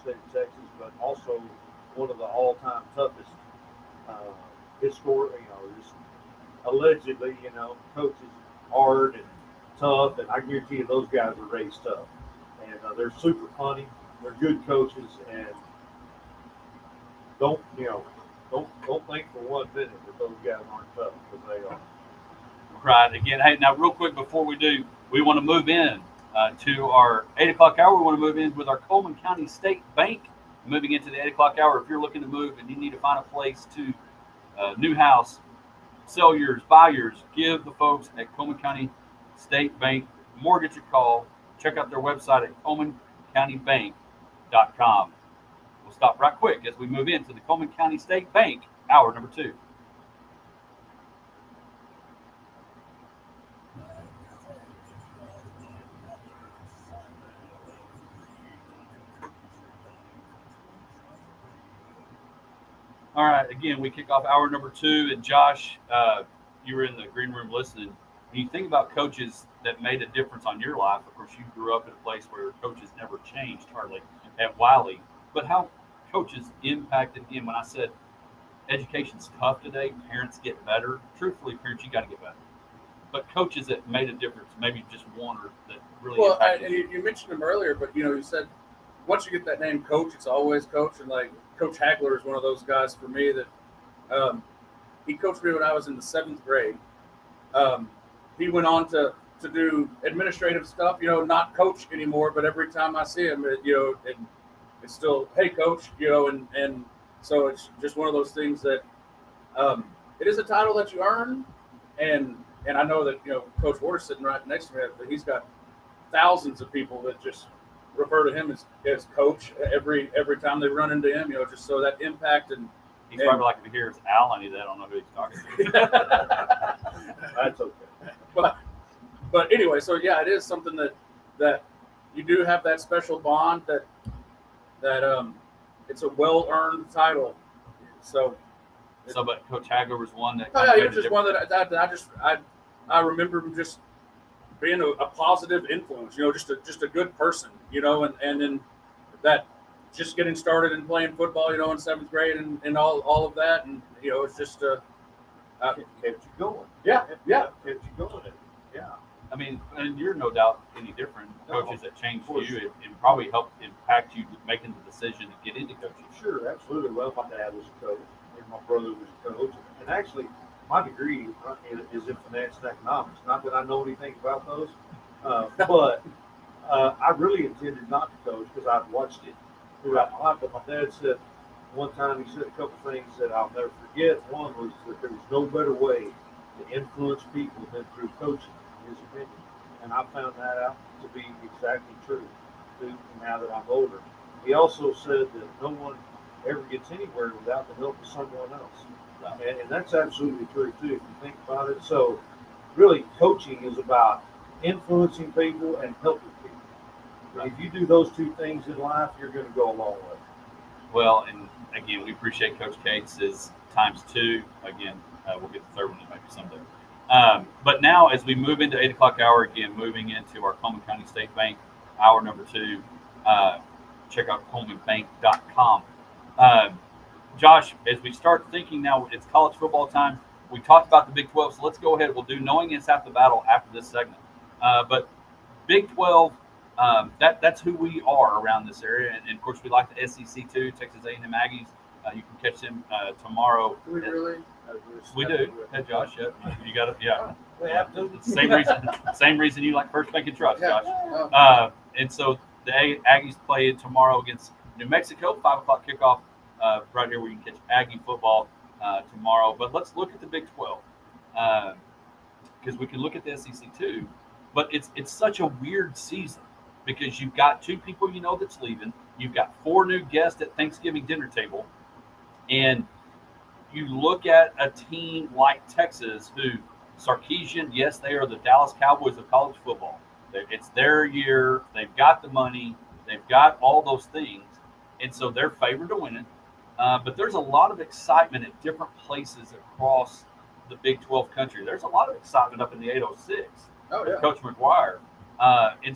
state of Texas, but also one of the all-time toughest historic, just allegedly, coaches hard and tough, and I guarantee you those guys are raised tough, and they're super funny. They're good coaches, and don't think for 1 minute that those guys aren't tough, because they are. Right. Again, hey, now real quick before we do, we want to move in to our 8 o'clock hour. We want to move in with our Coleman County State Bank. Moving into the 8 o'clock hour, if you're looking to move and you need to find a place to new house, sell yours, buy yours, give the folks at Coleman County State Bank Mortgage a call. Check out their website at ColemanCountyBank.com. We'll stop right quick as we move into the Coleman County State Bank, hour number 2. All right, again, we kick off hour number 2. And Josh, you were in the green room listening. When you think about coaches that made a difference on your life, of course, you grew up in a place where coaches never changed hardly at Wiley. But how coaches impacted him? When I said education's tough today, parents get better. Truthfully, parents, you got to get better. But coaches that made a difference, maybe just one or that really impacted you. You mentioned him earlier, but you said once you get that name coach, it's always coach. And like Coach Hagler is one of those guys for me that he coached me when I was in the 7th grade. He went on to do administrative stuff, not coach anymore, but every time I see him, and it's still, hey, coach, and so it's just one of those things that it is a title that you earn, and I know that, Coach Ward's sitting right next to me, but he's got thousands of people that just refer to him as coach every time they run into him, just so that impact. And he's probably like, if he hears Al, I don't know who he's talking to. That's okay. But anyway, so yeah, it is something that you do have that special bond that it's a well-earned title. But Coach Hagler was one that. Oh, yeah, he was just one that I remember him just being a positive influence. Just a good person. And then that just getting started and playing football. In 7th grade and all of that, and it's just kept you going. Yeah. Kept you going. Yeah. I mean, and you're no doubt any different. Coaches that changed you and probably helped impact you making the decision to get into coaching. Sure, absolutely. Well, my dad was a coach, and my brother was a coach, and actually, my degree is in finance and economics. Not that I know anything about those, but I really intended not to coach because I've watched it throughout my life. But my dad said one time, he said a couple things that I'll never forget. One was that there was no better way to influence people than through coaching, in his opinion. And I found that out to be exactly true now that I'm older. He also said that no one ever gets anywhere without the help of someone else. And that's absolutely true, too, if you think about it. So, really, coaching is about influencing people and helping people. And if you do those 2 things in life, you're going to go a long way. Well, and again, we appreciate Coach Cates' ×2. Again, we'll get the third one maybe someday. But now, as we move into 8 o'clock hour, again, moving into our Coleman County State Bank, hour number 2, check out ColemanBank.com. Josh, as we start thinking now, it's college football time. We talked about the Big 12, so let's go ahead. We'll do knowing it's half the battle after this segment. But Big 12, that's who we are around this area. And of course, we like the SEC too, Texas A&M Aggies. You can catch them tomorrow. Do we really? We do. Hey, Josh, yeah. You got it. Yeah. We have to. Same reason you like First Bank and Trust, Yeah. Josh. And so the Aggies play tomorrow against New Mexico, 5 o'clock kickoff. Right here where you can catch Aggie football tomorrow. But let's look at the Big 12 because we can look at the SEC too. But it's such a weird season because you've got 2 people that's leaving. You've got 4 new guests at Thanksgiving dinner table. And you look at a team like Texas who Sarkisian, yes, they are the Dallas Cowboys of college football. It's their year. They've got the money. They've got all those things. And so they're favored to win it. But there's a lot of excitement at different places across the Big 12 country. There's a lot of excitement up in the 806 with Coach McGuire. And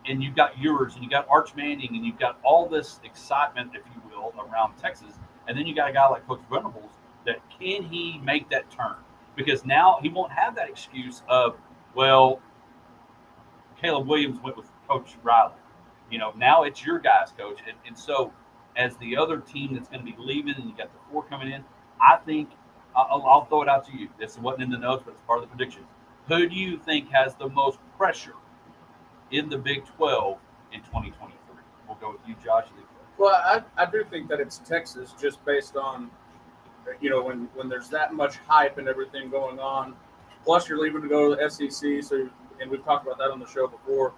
and you've got yours, and you got Arch Manning, and you've got all this excitement, if you will, around Texas, and then you got a guy like Coach Venables. That can he make that turn? Because now he won't have that excuse of, well, Caleb Williams went with Coach Riley. Now it's your guys, Coach. And so as the other team that's going to be leaving and you got the 4 coming in, I think I'll throw it out to you. This wasn't in the notes, but it's part of the predictions. Who do you think has the most pressure in the Big 12 in 2023? We'll go with you, Josh. Well, I do think that it's Texas just based on, when there's that much hype and everything going on, plus you're leaving to go to the SEC. So, and we've talked about that on the show before.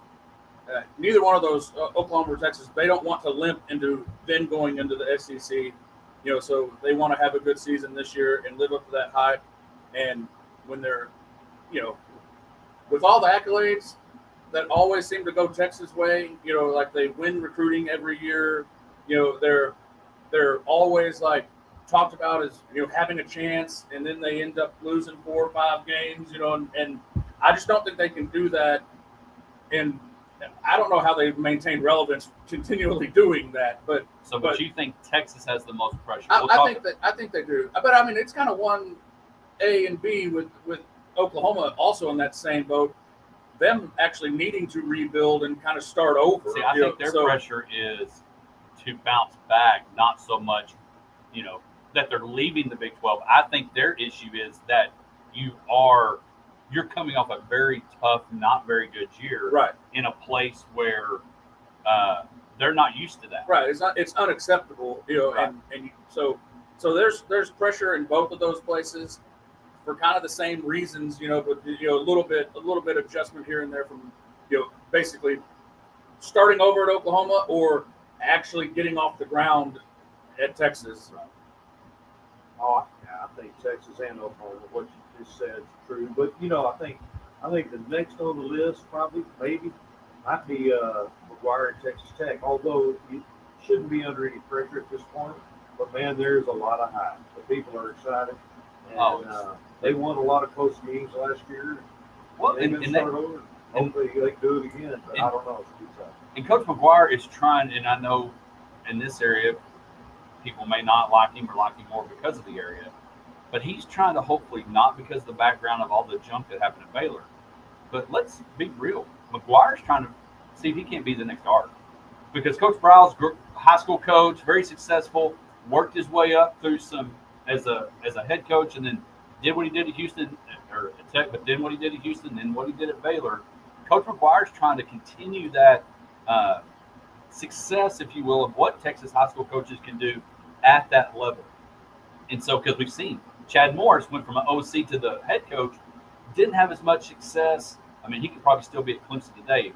Neither one of those, Oklahoma or Texas, they don't want to limp into then going into the SEC. So they want to have a good season this year and live up to that hype. And when they're, with all the accolades that always seem to go Texas' way, like they win recruiting every year, they're always like talked about as having a chance, and then they end up losing 4 or 5 games, and I just don't think they can do that. And I don't know how they maintain relevance continually doing that, but you think Texas has the most pressure? I think they do. But I mean, it's kind of one A and B with Oklahoma also in that same boat. Them actually needing to rebuild and kind of start over. See, I think their pressure is to bounce back, not so much, that they're leaving the Big 12. I think their issue is that you're coming off a very tough, not very good year, right, in a place where they're not used to that. Right. It's unacceptable, right. and so there's pressure in both of those places for kind of the same reasons, but a little bit adjustment here and there from basically starting over at Oklahoma or actually getting off the ground at Texas. Right. Oh, yeah, I think Texas and Oklahoma, what you just said is true. But I think the next on the list maybe might be McGuire and Texas Tech. Although you shouldn't be under any pressure at this point. But man, there's a lot of hype. The people are excited, and they won a lot of close games last year. Well, they're going to start over. Hopefully they can do it again. But I don't know. It's too tough. And Coach McGuire is trying, and I know in this area, people may not like him or like him more because of the area, but he's trying to hopefully not because of the background of all the junk that happened at Baylor. But let's be real. McGuire's trying to see if he can't be the next Art. Because Coach Bryles, high school coach, very successful, worked his way up through some as a head coach, and then did what he did at Houston or at Tech, but then what he did at Houston, then what he did at Baylor. Coach McGuire's trying to continue that success, if you will, of what Texas high school coaches can do at that level. And so, because we've seen Chad Morris went from an OC to the head coach, didn't have as much success. I mean, he could probably still be at Clemson today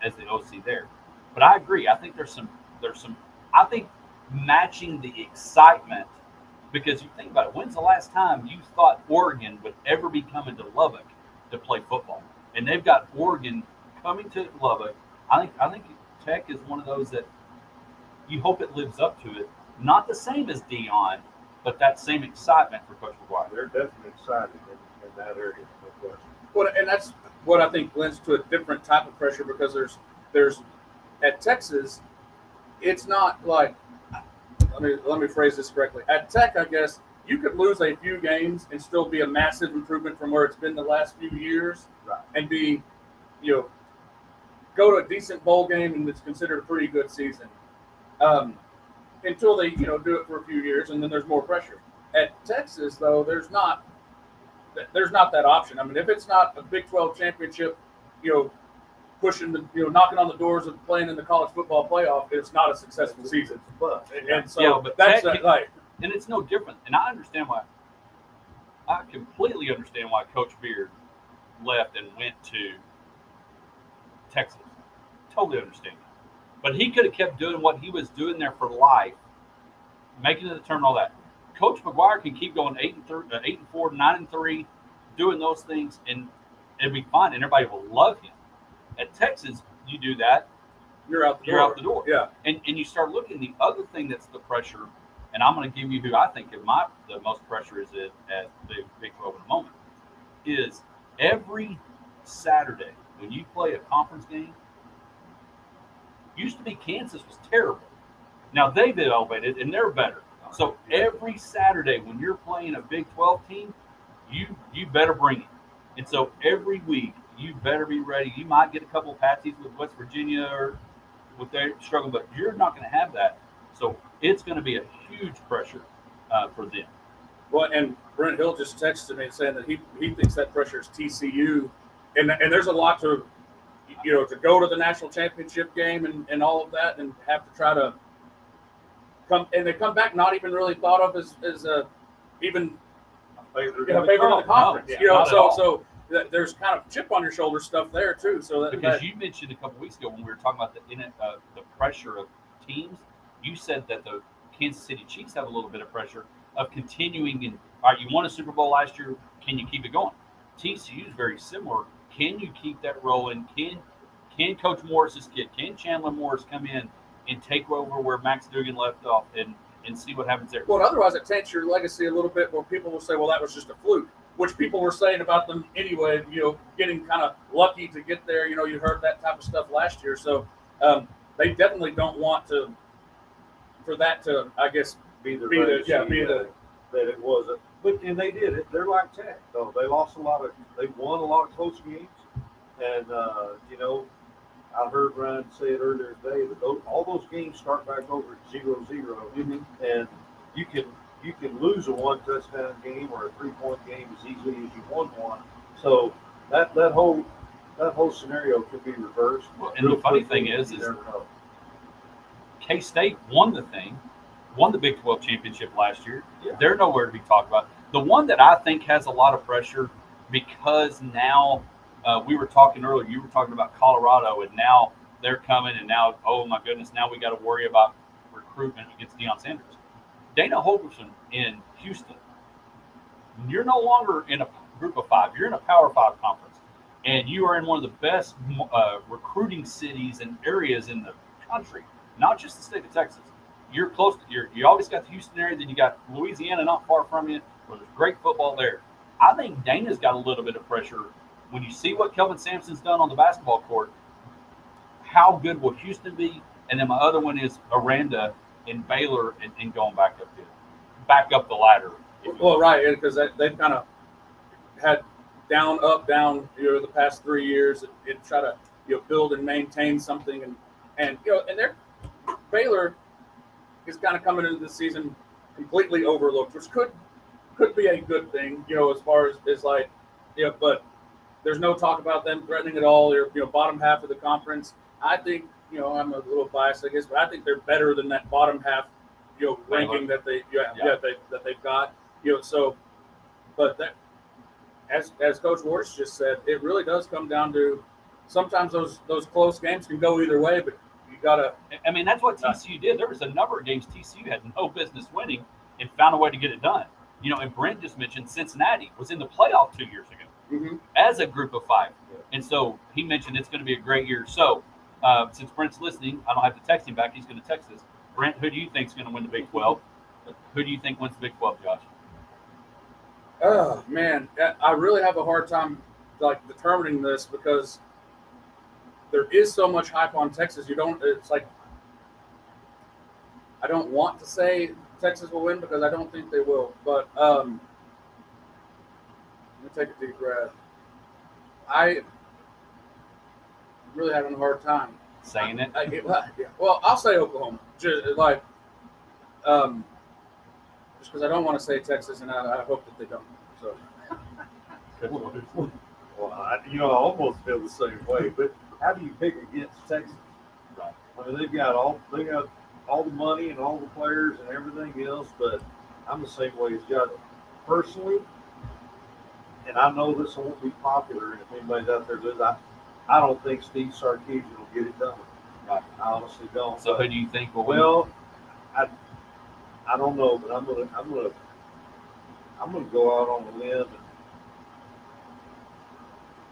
as the OC there. But I agree. I think there's some. I think matching the excitement, because you think about it. When's the last time you thought Oregon would ever be coming to Lubbock to play football? And they've got Oregon coming to Lubbock. I think Tech is one of those that you hope it lives up to it. Not the same as Dion, but that same excitement for Coach McGuire. They're definitely excited in that area, no question. Well, and that's what I think lends to a different type of pressure, because there's at Texas, it's not like, let me phrase this correctly. At Tech, I guess you could lose a few games and still be a massive improvement from where it's been the last few years, right, and be, go to a decent bowl game and it's considered a pretty good season. Until they, do it for a few years, and then there's more pressure. At Texas, though, there's not that option. I mean, if it's not a Big 12 championship, pushing knocking on the doors of playing in the college football playoff, it's not a successful season. But and so but that's and it's no different. And I completely understand why Coach Beard left and went to Texas. Totally understand that. But he could have kept doing what he was doing there for life, making it a turn, all that. Coach McGuire can keep going 8-4, 9-3, doing those things, and it'll be fine, and everybody will love him. At Texas, you do that, you're out the door. Yeah. And you start looking, the other thing that's the pressure, and I'm going to give you who I think the most pressure is at the Big 12 in the moment, is every Saturday when you play a conference game, Used to be Kansas was terrible. Now they've elevated and they're better. So every Saturday when you're playing a Big 12 team, you better bring it. And so every week you better be ready. You might get a couple of patsies with West Virginia or with their struggle, but you're not going to have that. So it's going to be a huge pressure for them. Well, and Brent Hill just texted me saying that he thinks that pressure is TCU, and there's a lot to, to go to the national championship game and all of that, and have to try to come back not even really thought of as even favorite in the conference. No, so there's kind of chip on your shoulder stuff there too. So because you mentioned a couple weeks ago when we were talking about the pressure of teams, you said that the Kansas City Chiefs have a little bit of pressure of continuing. And all right, you won a Super Bowl last year. Can you keep it going? TCU is very similar. Can you keep that rolling? Can Coach Morris's kid, can Chandler Morris come in and take over where Max Duggan left off and see what happens there? Well, otherwise it taints your legacy a little bit where people will say, well, that was just a fluke, which people were saying about them anyway, getting kind of lucky to get there. You heard that type of stuff last year. So they definitely don't want for that to, I guess, be the that it wasn't. And they did it. They're like Tech, though. They won a lot of close games. And, I heard Ryan say it earlier today that all those games start back over at 0-0. Mm-hmm. And you can lose a one touchdown game or a 3-point game as easily as you won one. So that whole scenario could be reversed. Well, and the funny thing is K-State won the Big 12 championship last year. Yeah. They're nowhere to be talked about. The one that I think has a lot of pressure because now we were talking earlier, you were talking about Colorado, and now they're coming, and now, oh my goodness, now we got to worry about recruitment against Deion Sanders. Dana Holgorsen in Houston, you're no longer in a group of five. You're in a Power 5 conference, and you are in one of the best recruiting cities and areas in the country, not just the state of Texas. You're close to you always got the Houston area, then you got Louisiana not far from you, where there's great football there. I think Dana's got a little bit of pressure. When you see what Kelvin Sampson's done on the basketball court, how good will Houston be? And then my other one is Aranda and Baylor and going back up the ladder. Well, right, because they've kind of had down, up, down, the past 3 years and try to build and maintain something, and they're Baylor is kind of coming into the season completely overlooked, which could be a good thing, as far as like, but there's no talk about them threatening at all. They're bottom half of the conference. I think I'm a little biased, I guess, but I think they're better than that bottom half ranking that they've got. So, but that as Coach Morris just said, it really does come down to sometimes those close games can go either way, but you gotta. I mean, that's what TCU did. There was a number of games TCU had no business winning and found a way to get it done. And Brent just mentioned Cincinnati was in the playoff 2 years ago. Mm-hmm. As a group of five. And so he mentioned it's going to be a great year. So since Brent's listening, I don't have to text him back. He's going to text us. Brent, who do you think is going to win the Big 12? Who do you think wins the Big 12, Josh? Oh, man. I really have a hard time determining this because there is so much hype on Texas. It's like I don't want to say Texas will win because I don't think they will. But let me take a deep breath. I really having a hard time saying it. Well, I'll say Oklahoma. Just because I don't want to say Texas, and I hope that they don't. So. Well, I almost feel the same way. But how do you pick against Texas? Right. I mean, they've got all the money and all the players and everything else. But I'm the same way as Josh. Personally, and I know this won't be popular, and if anybody's out there does, I don't think Steve Sarkisian will get it done. Right. I honestly don't. So who do you think will win? Well, I don't know, but I'm gonna go out on a limb and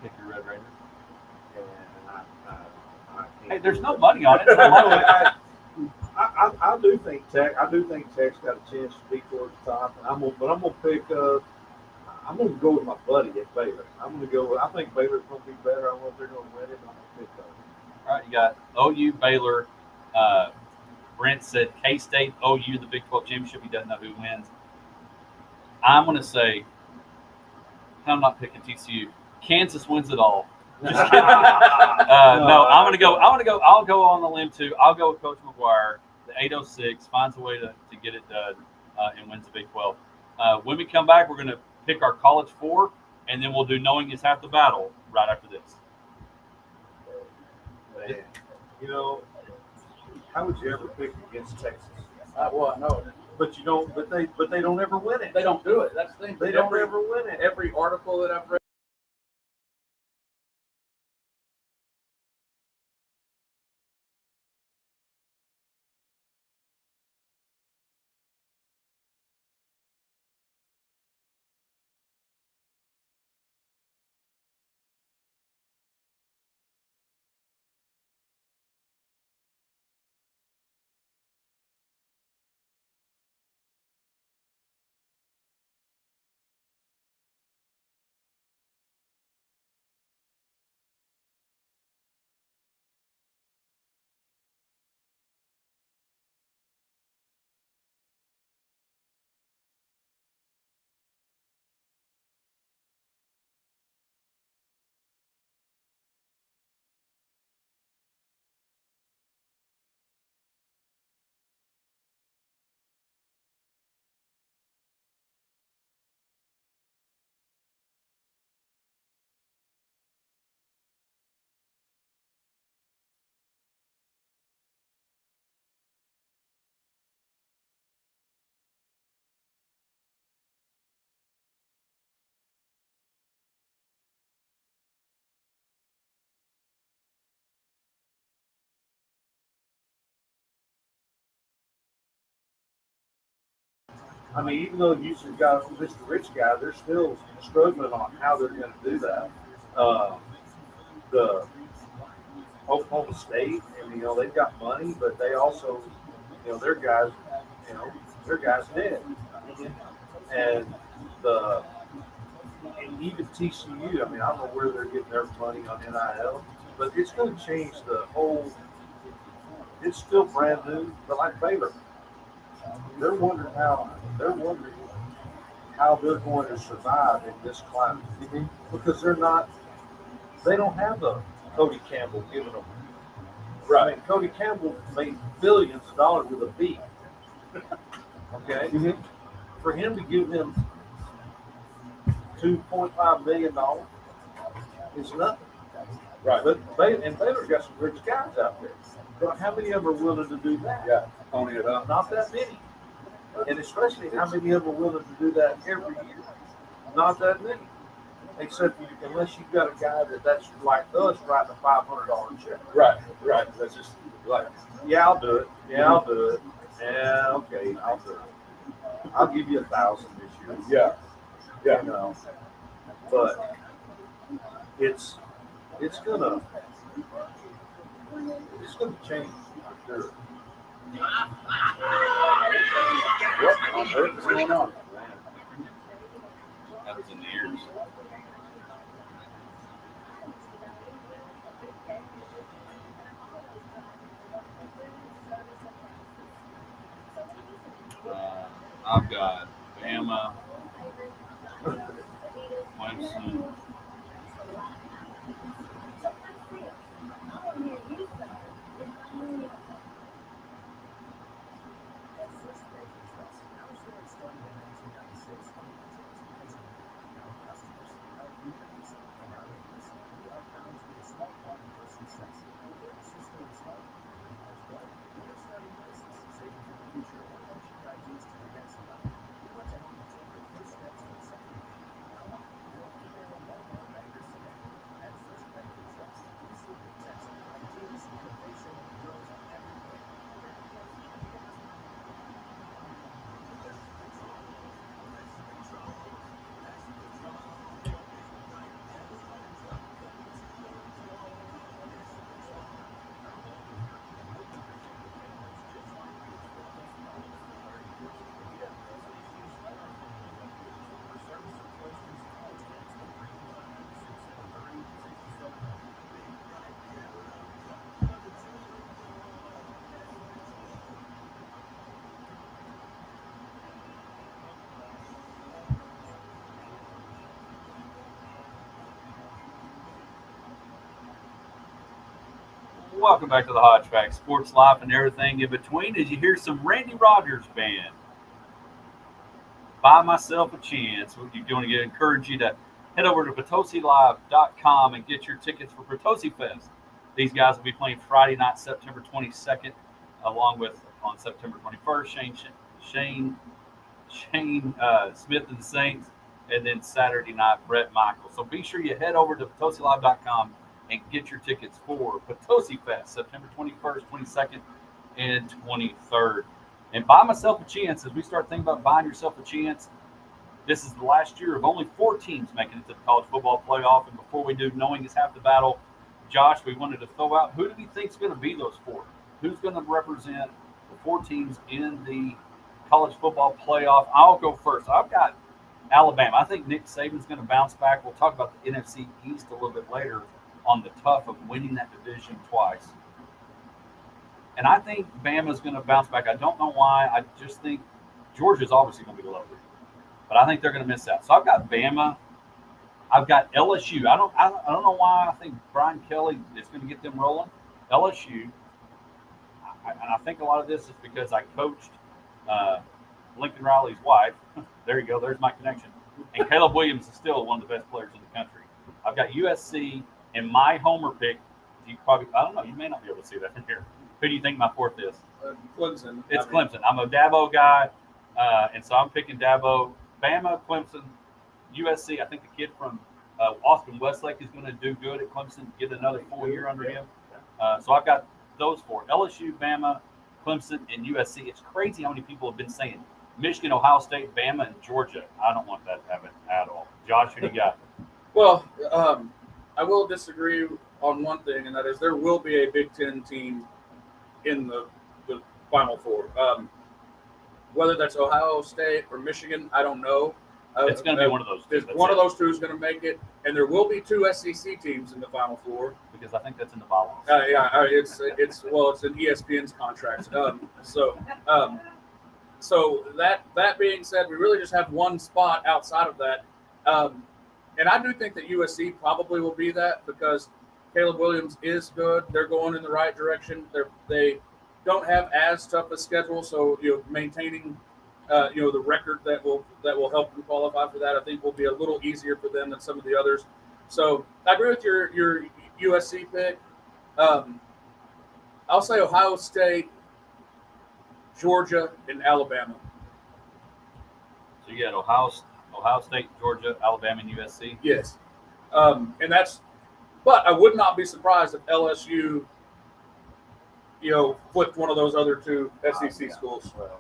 pick your Red Raiders. I can't. Hey, there's no money on it. So I do think Tech's got a chance to be towards the top, and I'm gonna pick. I'm gonna go with my buddy at Baylor. I think Baylor's gonna be better. I don't know if they're gonna win it. I'm gonna pick Baylor. All right, We got OU, Baylor. Brent said K-State, OU, the Big 12 championship. He doesn't know who wins. I'm going to say, I'm not picking TCU. Kansas wins it all. Just kidding. No, I'm going to go. I'll go on the limb too. I'll go with Coach McGuire. The 806 finds a way to get it done and wins the Big 12. When we come back, we're going to pick our college four, and then we'll do knowing is half the battle right after this. Man, you know, how would you ever pick against Texas? Well, I know it. But you don't. But they don't ever win it. They don't do it. That's the thing. They don't ever win it. Every article that I've read. I mean, even though Houston got Mr. Rich guy, they're still struggling on how they're going to do that. The Oklahoma State, and they've got money, but they also, their guys, their guys dead, and and even TCU. I mean, I don't know where they're getting their money on NIL, but it's going to change the whole. It's still brand new, but like Baylor. They're wondering how they're going to survive in this climate because they don't have a Cody Campbell giving them. Right. I mean, Cody Campbell made billions of dollars with a B. Okay. Mm-hmm. For him to give him $2.5 million is nothing. Right. But Baylor's got some rich guys out there. But how many of them are willing to do that? Yeah. Pony it up. Not that many. And especially how many of them are willing to do that every year? Not that many. Except unless you've got a guy that's like us writing a $500 check. Right. That's just like, yeah, I'll do it. Yeah, I'll do it. Yeah, okay, I'll do it. I'll give you 1,000 this year. Yeah. But it's gonna change for sure. What's going on? That was in the ears. I've got Bama, Clemson. Welcome back to the Hodge Pack, sports life and everything in between. As you hear some Randy Rogers Band, Buy Myself a Chance. We're going to encourage you to head over to PotosiLive.com and get your tickets for Potosi Fest. These guys will be playing Friday night, September 22nd, along with on September 21st, Shane Smith and the Saints, and then Saturday night, Brett Michaels. So be sure you head over to PotosiLive.com and get your tickets for Potosi Fest, September 21st, 22nd, and 23rd. And Buy Myself a Chance, as we start thinking about buying yourself a chance, this is the last year of only 4 teams making it to the college football playoff. And before we do, knowing is half the battle, Josh, we wanted to throw out, who do we think is going to be those 4? Who's going to represent the 4 teams in the college football playoff? I'll go first. I've got Alabama. I think Nick Saban's going to bounce back. We'll talk about the NFC East a little bit later on the tough of winning that division twice. And I think Bama's going to bounce back. I don't know why. I just think Georgia's obviously going to be lower. But I think they're going to miss out. So I've got Bama. I've got LSU. I don't know why I think Brian Kelly is going to get them rolling. LSU. And I think a lot of this is because I coached Lincoln Riley's wife. There you go. There's my connection. And Caleb Williams is still one of the best players in the country. I've got USC and my homer pick. I don't know. You may not be able to see that in here. Who do you think my 4th is? Clemson. It's Clemson. I'm a Dabo guy, and so I'm picking Dabo. Bama, Clemson, USC. I think the kid from Austin Westlake is going to do good at Clemson, get another full year under him. So I've got those 4: LSU, Bama, Clemson, and USC. It's crazy how many people have been saying Michigan, Ohio State, Bama, and Georgia. I don't want that to happen at all. Josh, who do you got? Well, I will disagree on one thing, and that is there will be a Big Ten team in the Final Four. Whether that's Ohio State or Michigan, I don't know. It's going to be one of those two. One of those two is going to make it, and there will be 2 SEC teams in the Final Four. Because I think that's in the bylaws. It's in ESPN's contract. So that being said, we really just have one spot outside of that, and I do think that USC probably will be that because Caleb Williams is good. They're going in the right direction. They don't have as tough a schedule, so maintaining the record that will help them qualify for that, I think will be a little easier for them than some of the others. So I agree with your USC pick. I'll say Ohio State, Georgia, and Alabama. So you got Ohio State, Georgia, Alabama, and USC? Yes. But I would not be surprised if LSU, flipped one of those other 2 SEC schools. Well,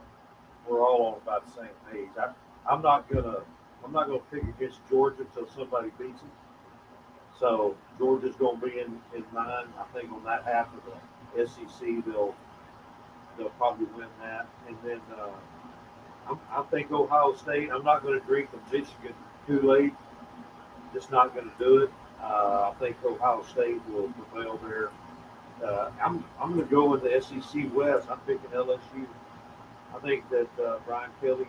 we're all on about the same page. I'm not gonna pick against Georgia until somebody beats them. So Georgia's gonna be in mine. I think on that half of the SEC, they'll probably win that. And then I think Ohio State. I'm not going to drink the Michigan Kool-Aid. Just not going to do it. I think Ohio State will prevail there. I'm going to go with the SEC West. I'm picking LSU. I think that Brian Kelly's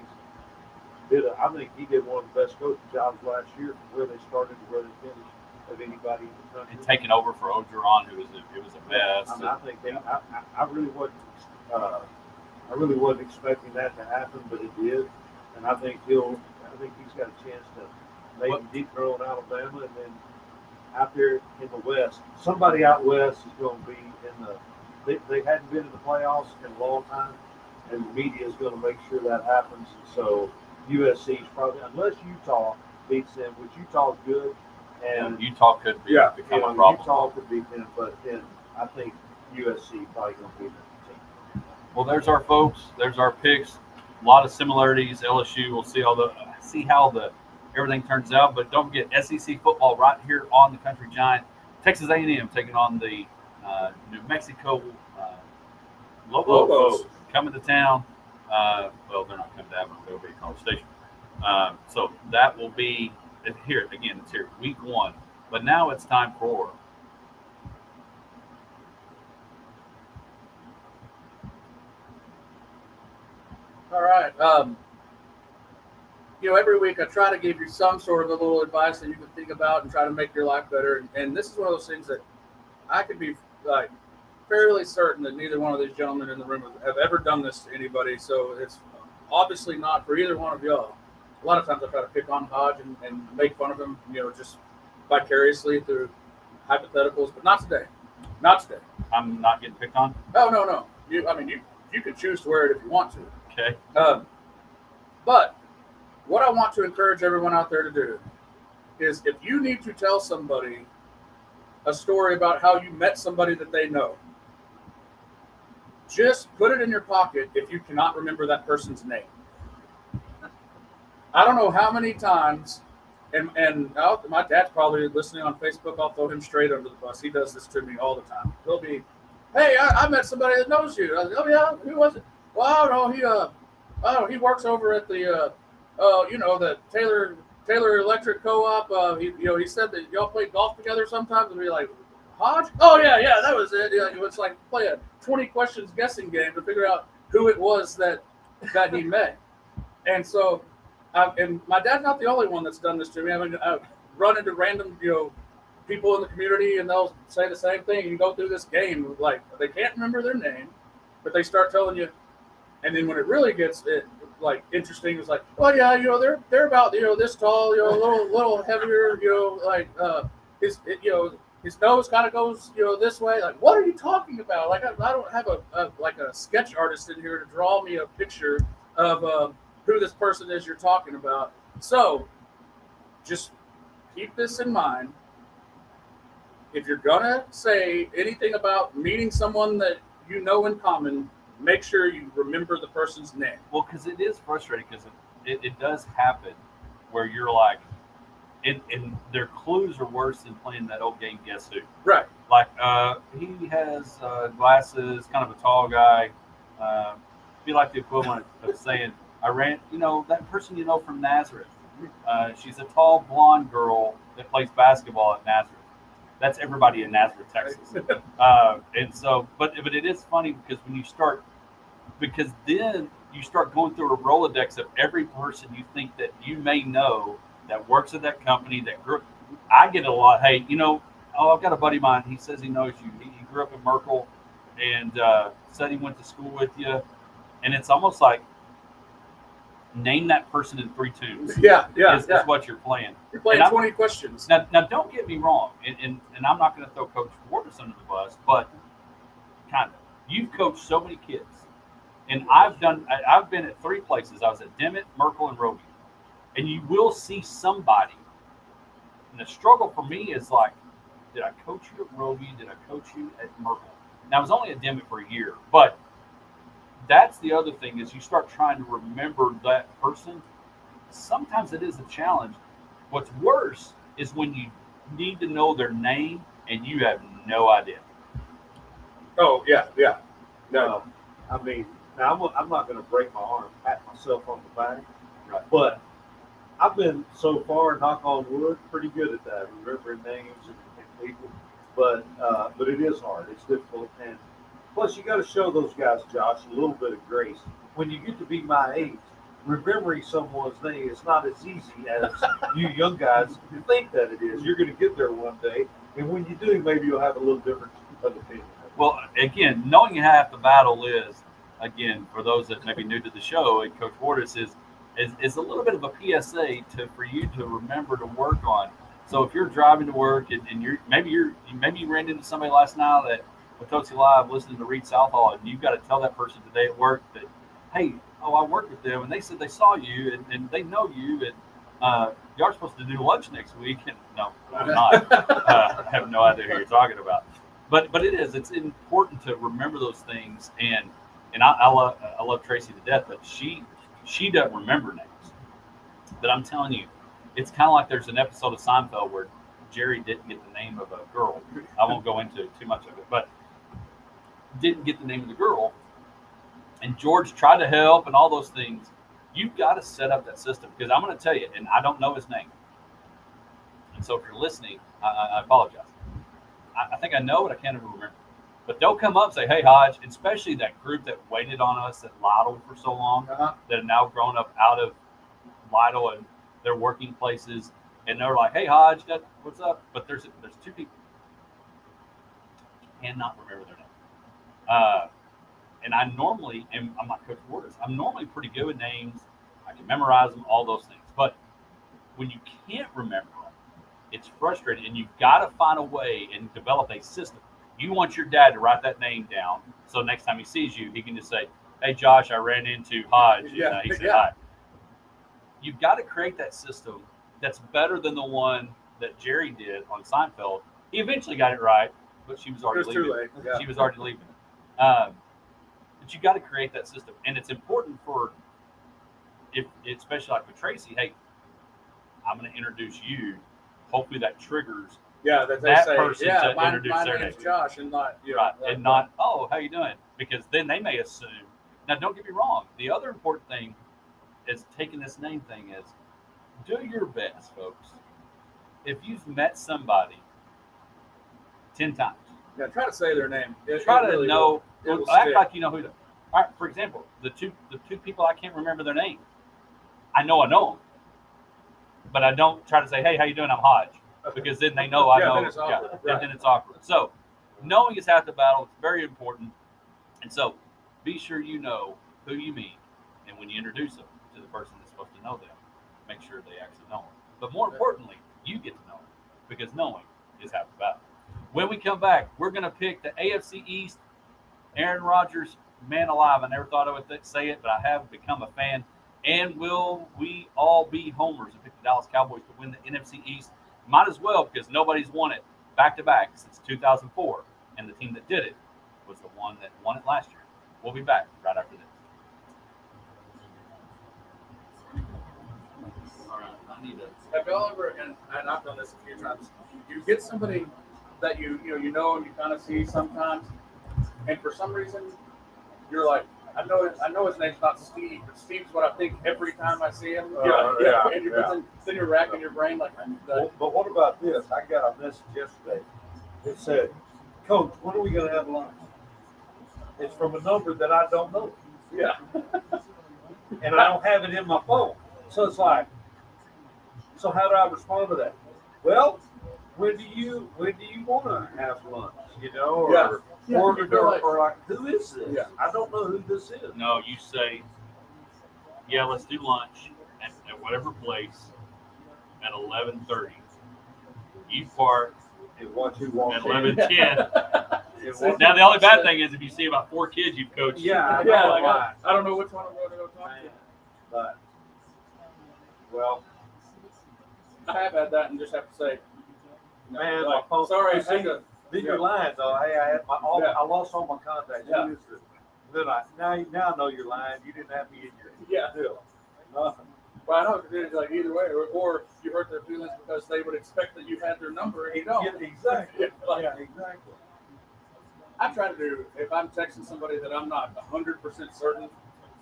I think he did one of the best coaching jobs last year from where they started to where they finished of anybody in the country. And taking over for Ogeron, who was a mess. I mean, I think I really wasn't. I really wasn't expecting that to happen, but it did, and I think he's got a chance to maybe dethrone Alabama, and then out there in the West, somebody out West is going to be in the. They hadn't been in the playoffs in a long time, and the media is going to make sure that happens. So USC is probably, unless Utah beats them, which Utah's good, and Utah could become a problem. Utah could beat them, but then I think USC probably going to beat them. Well, there's our folks. There's our picks. A lot of similarities. LSU. We'll see how everything turns out. But don't forget SEC football right here on the Country Giant. Texas A&M taking on the New Mexico Lobos coming to town. Well, they're not coming to Abilene. They'll be at College Station. So that will be here again. It's here week 1. But now it's time for. All right. Every week I try to give you some sort of a little advice that you can think about and try to make your life better. And this is one of those things that I could be like fairly certain that neither one of these gentlemen in the room have ever done this to anybody, so it's obviously not for either one of y'all. A lot of times I try to pick on Hodge and make fun of him, just vicariously through hypotheticals, but not today. Not today. I'm not getting picked on. Oh, no. You can choose to wear it if you want to. Okay. But what I want to encourage everyone out there to do is if you need to tell somebody a story about how you met somebody that they know, just put it in your pocket if you cannot remember that person's name. I don't know how many times, and my dad's probably listening on Facebook. I'll throw him straight under the bus. He does this to me all the time. He'll be, hey, I met somebody that knows you. I was, oh yeah, who was it? Well, I don't know. He works over at the, the Taylor Electric Co-op. He said that y'all played golf together sometimes. And be like, Hodge? Oh yeah, that was it. It's like play a 20 questions guessing game to figure out who it was that he met. And so, and my dad's not the only one that's done this to me. I mean, I've run into random, people in the community, and they'll say the same thing. You go through this game, like they can't remember their name, but they start telling you. And then when it really gets interesting, it's like, well, yeah, they're about this tall, a little heavier, his nose kind of goes this way. Like, what are you talking about? Like, I don't have a sketch artist in here to draw me a picture of who this person is you're talking about. So just keep this in mind. If you're gonna say anything about meeting someone that you know in common, make sure you remember the person's name. Well, because it is frustrating, because it does happen where you're like, and their clues are worse than playing that old game, Guess Who? Right. Like, he has glasses, kind of a tall guy. Be like the equivalent of saying, I ran, that person from Nazareth. She's a tall blonde girl that plays basketball at Nazareth. That's everybody in Nazareth, Texas. And so, but it is funny because then you start going through a Rolodex of every person you think that you may know that works at that company, that group. I get a lot, hey, I've got a buddy of mine, he says he knows you. He grew up in Merkel and said he went to school with you. And it's almost like, name that person in 3 tunes. Yeah. Is what you're playing. You're playing 20 questions. Now, don't get me wrong, and I'm not going to throw Coach Wardus under the bus, but kind of. You've coached so many kids, and I've been at 3 places. I was at Dimmitt, Merkel, and Roby, and you will see somebody. And the struggle for me is like, did I coach you at Roby? Did I coach you at Merkel? Now I was only at Dimmitt for a year, but that's the other thing is you start trying to remember that person. Sometimes it is a challenge. What's worse is when you need to know their name and you have no idea. Oh, yeah. No, I mean, now I'm not going to break my arm, pat myself on the back, Right. but I've been so far, knock on wood, pretty good at that, remembering names and people. But it is hard. It's difficult, and plus you got to show those guys, Josh, a little bit of grace. When you get to be my age, remembering someone's name is not as easy as you young guys think that it is. You're going to get there one day, and when you do, maybe you'll have a little different opinion. Well, again, knowing half the battle is, again, for those that may be new to the show, and Coach Wardus is a little bit of a PSA for you to remember to work on. So if you're driving to work and maybe you ran into somebody last night that with Tootsie Live listening to Reed Southall, and you've got to tell that person today at work that, hey, I work with them, and they said they saw you and they know you, and you're supposed to do lunch next week. And no, I'm not. I have no idea who you're talking about. But it's important to remember those things, and I love Tracy to death, but she doesn't remember names. But I'm telling you, it's kind of like there's an episode of Seinfeld where Jerry didn't get the name of a girl. I won't go into too much of it, but didn't get the name of the girl. And George tried to help and all those things. You've got to set up that system, because I'm going to tell you, and I don't know his name. And so if you're listening, I apologize. I think I know, but I can't even remember. But they'll come up and say, hey, Hodge, especially that group that waited on us at Lytle for so long, that have now grown up out of Lytle and their working places. And they're like, hey, Hodge, what's up? But there's 2 people. You cannot remember their name. And I normally, and I'm not Coach Waters, I'm normally pretty good with names. I can memorize them, all those things. But when you can't remember them, it's frustrating, and you've got to find a way and develop a system. You want your dad to write that name down, so next time he sees you, he can just say, "Hey, Josh, I ran into Hodge." Yeah, And he said yeah. hi. You've got to create that system that's better than the one that Jerry did on Seinfeld. He eventually got it right, but she was already It was too leaving. late. Yeah. She was already leaving. But you got to create that system, and it's important for, if especially like with Tracy. Hey, I'm going to introduce you. Hopefully that triggers Yeah, that they that say, person yeah, to my introduce their name's name. Josh, and not, you know, Right, like, and not, oh, how you doing? Because then they may assume. Now, don't get me wrong. The other important thing is taking this name thing is do your best, folks. If you've met somebody 10 times, yeah, try to say their name. try It to really know. will. It will Act stick. like you know who. All right, for example, the two people I can't remember their name. I know them, but I don't try to say, "Hey, how you doing? I'm Hodge," because then they know I Yeah, know. then it's awkward, right. Then it's awkward. So, knowing is half the battle. It's very important, and so be sure you know who you meet, and when you introduce them to the person that's supposed to know them, make sure they actually know them. But more importantly, you get to know them, because knowing is half the battle. When we come back, we're going to pick the AFC East. Aaron Rodgers, man alive. I never thought I would say it, but I have become a fan. And will we all be homers and pick the Dallas Cowboys to win the NFC East? Might as well, because nobody's won it back-to-back since 2004. And the team that did it was the one that won it last year. We'll be back right after this. All right, I need to. Have y'all ever, and I've done this a few times, you get somebody that you know and you kind of see sometimes, and for some reason you're like, I know his name's not Steve, but Steve's what I think every time I see him. Yeah. And then you're racking your brain like, But what about this? I got a message yesterday. It said, "Coach, when are we going to have lunch?" It's from a number that I don't know, yeah. and I don't have it in my phone. So it's like, so how do I respond to that? Well, when do you want to have lunch? You know, or Yeah. Yeah, or, you feel like- or like, who is this? Yeah. I don't know who this is. No, you say, yeah, let's do lunch at whatever place at 11:30. You park And watch who walks at in. 11:10. And watch- Now, the only bad thing is if you see about 4 kids you've coached. Yeah, I Yeah, know, like, right. I don't know which one I'm going to go talk to. But well, I have had that and just have to say, man, like, my phone. sorry, I You see, had to. then you're lying though. Hey, I had Yeah. I lost all my contacts. Yeah. Who is this? Then now I know you're lying. You didn't have me in your Yeah. deal. Nothing. Well, I know it's like either way, or you hurt their feelings because they would expect that you had their number and you don't. Yeah, exactly. Like, Yeah, exactly. I try to do, if I'm texting somebody that I'm not 100% certain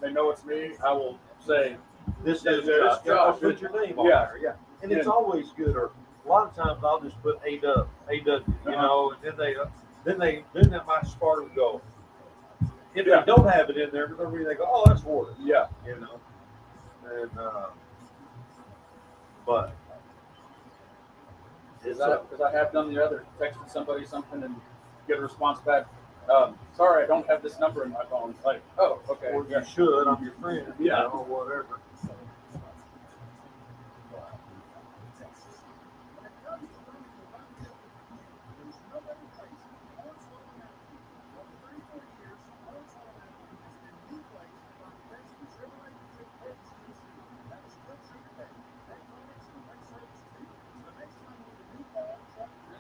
they know it's me, I will say, This Yeah, is there's Josh. Josh. I'll put your name on Yeah. there. Yeah, and it's Yeah. always good. Or a lot of times I'll just put AW, you know, and then that might spark and go. If Yeah. they don't have it in there, for some reason they go, "Oh, that's Warden," yeah, you know. And but it's because I have done the other, texted somebody something and get a response back. Sorry, I don't have this number in my phone. It's like, oh, okay. or you should. I'm your friend. You Yeah. know, whatever.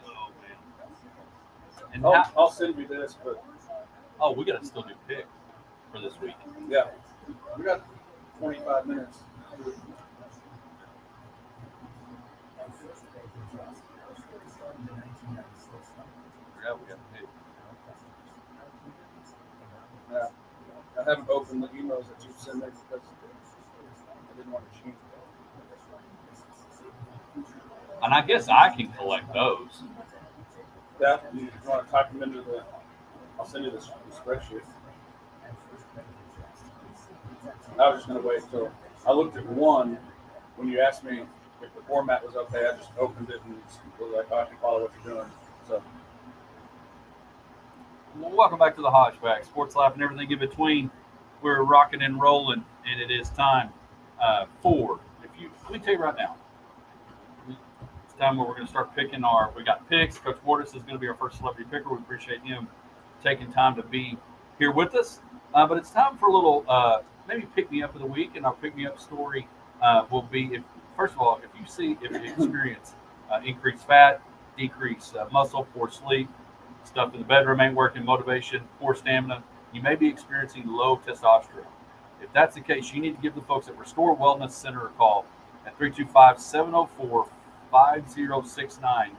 Oh, man. And I'll send you this, but we got to still do picks for this week. yeah, we got 25 minutes. Yeah, we got to pick. Yeah, I haven't opened the emails that you sent me because I didn't want to cheat. And I guess I can collect those. Yeah, you want to type them into the? I'll send you the spreadsheet. I was just gonna wait till I looked at one when you asked me if the format was okay. I just opened it and was like, oh, I can follow what you're doing. So Well, welcome back to the Hodge Pack, Sports Life and everything in between. We're rocking and rolling, and it is time let me tell you right now, it's time where we're going to start picking we got picks. Coach Wardis is going to be our first celebrity picker. We appreciate him taking time to be here with us. But it's time for a little, maybe pick me up of the week, and our pick me up story will be, first of all, if you experience increased fat, decreased muscle, poor sleep, stuff in the bedroom ain't working, motivation, poor stamina, you may be experiencing low testosterone. If that's the case, you need to give the folks at Restore Wellness Center a call at 325-704-5069